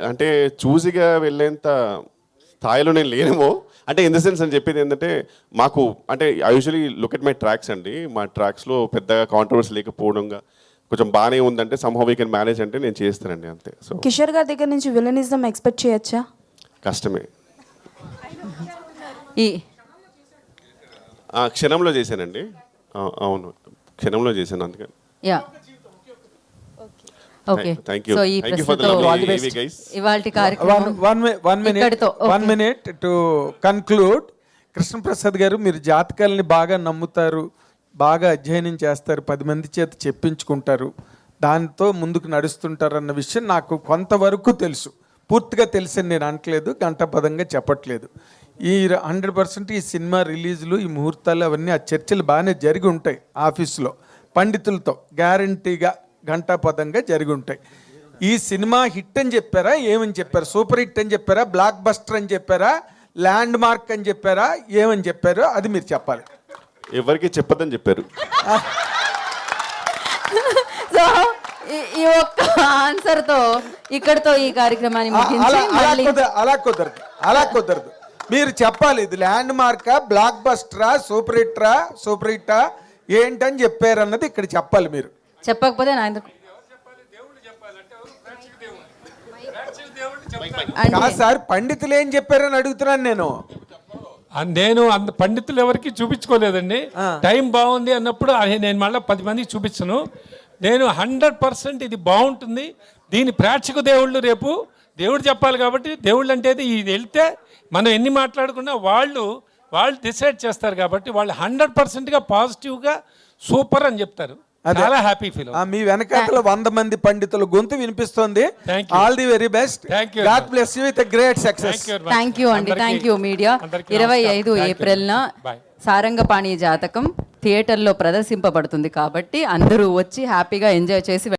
అంటే చూసిగా వెళ్ళేంత స్థాయిలో నేను లేనేమో. అంటే ఇన్ ద సెన్స్ అని చెప్పేది ఏంటంటే, మాకు అంటే I usually look at my tracks అండి. మా ట్రాక్స్లో పెద్దగా కాంట్రవర్సీ లేకపోవడంగా కొంచెం బాగానే ఉందంటే సమ్హౌ వీ కెన్ మేనేజ్ అంటే నేను చేస్తానండి అంతే. సో కిషోర్ గారి దగ్గర నుంచి విలనిజం ఎక్స్పెక్ట్ చేయొచ్చా? కష్టమే. ఈ క్షణంలో చేశానండి. అవును, క్షణంలో చేశాను అందుకని. యా ఓకే, సో ఈ ప్రశ్నతో ఇవాల్టి కార్యక్రమం one minute to conclude. Krishnaprasad గారు, మీరు జాతకాలని బాగా నమ్ముతారు, బాగా అధ్యయనం చేస్తారు, 10 మంది చేత చెప్పించుకుంటారు, దాంతో ముందుకు నడుస్తుంటారు అన్న విషయం నాకు కొంతవరకు తెలుసు. పూర్తిగా తెలుసని నేను అనట్లేదు, గంటపదంగా చెప్పట్లేదు. ఈ 100% ఈ సినిమా రిలీజులు, ఈ ముహూర్తాలు అవన్నీ ఆ చర్చలు బాగానే జరిగి ఉంటాయి ఆఫీసులో పండితులతో, గ్యారంటీగా గంటాపదంగా జరిగి ఉంటాయి. ఈ సినిమా హిట్ అని చెప్పారా, ఏమని చెప్పారు? సూపర్ హిట్ అని చెప్పారా, బ్లాక్ బస్టర్ అని చెప్పారా, ల్యాండ్ మార్క్ అని చెప్పారా, ఏమని చెప్పారో అది మీరు చెప్పాలి. ఎవరికి చెప్పదని చెప్పారు. సో ఈ ఒక్క ఆన్సర్తో ఇక్కడతో ఈ కార్యక్రమాన్ని అలా కుదరదు. మీరు చెప్పాలి, ఇది ల్యాండ్ మార్కా, బ్లాక్ బస్టరా, సూపర్ హిట్టా ఏంటని చెప్పారన్నది ఇక్కడ చెప్పాలి. మీరు చెప్పకపోతే నా సార్ పండితులు ఏం చెప్పారని అడుగుతున్నాను నేను. నేను అంత పండితులు ఎవరికి చూపించుకోలేదండి. టైం బాగుంది అన్నప్పుడు నేను మళ్ళీ 10 మందికి చూపించను. నేను 100% ఇది బాగుంటుంది, దీని ప్రేక్షక దేవుళ్ళు రేపు దేవుడు చెప్పాలి. కాబట్టి దేవుళ్ళు అంటే ఇది వెళ్తే మనం ఎన్ని మాట్లాడుకున్నా వాళ్ళు డిసైడ్ చేస్తారు. కాబట్టి వాళ్ళు 100%గా పాజిటివ్గా సూపర్ అని చెప్తారు. చాలా హ్యాపీ ఫీల్. మీ వెనకాల 100 మంది పండితుల గొంతు వినిపిస్తుంది. All the very best. God bless you with a great success. Thank you అండి, థ్యాంక్ యూ మీడియా. 25 ఏప్రిల్న సారంగపాణి జాతకం థియేటర్లో ప్రదర్శింపబడుతుంది కాబట్టి అందరూ వచ్చి హ్యాపీగా ఎంజాయ్ చేసి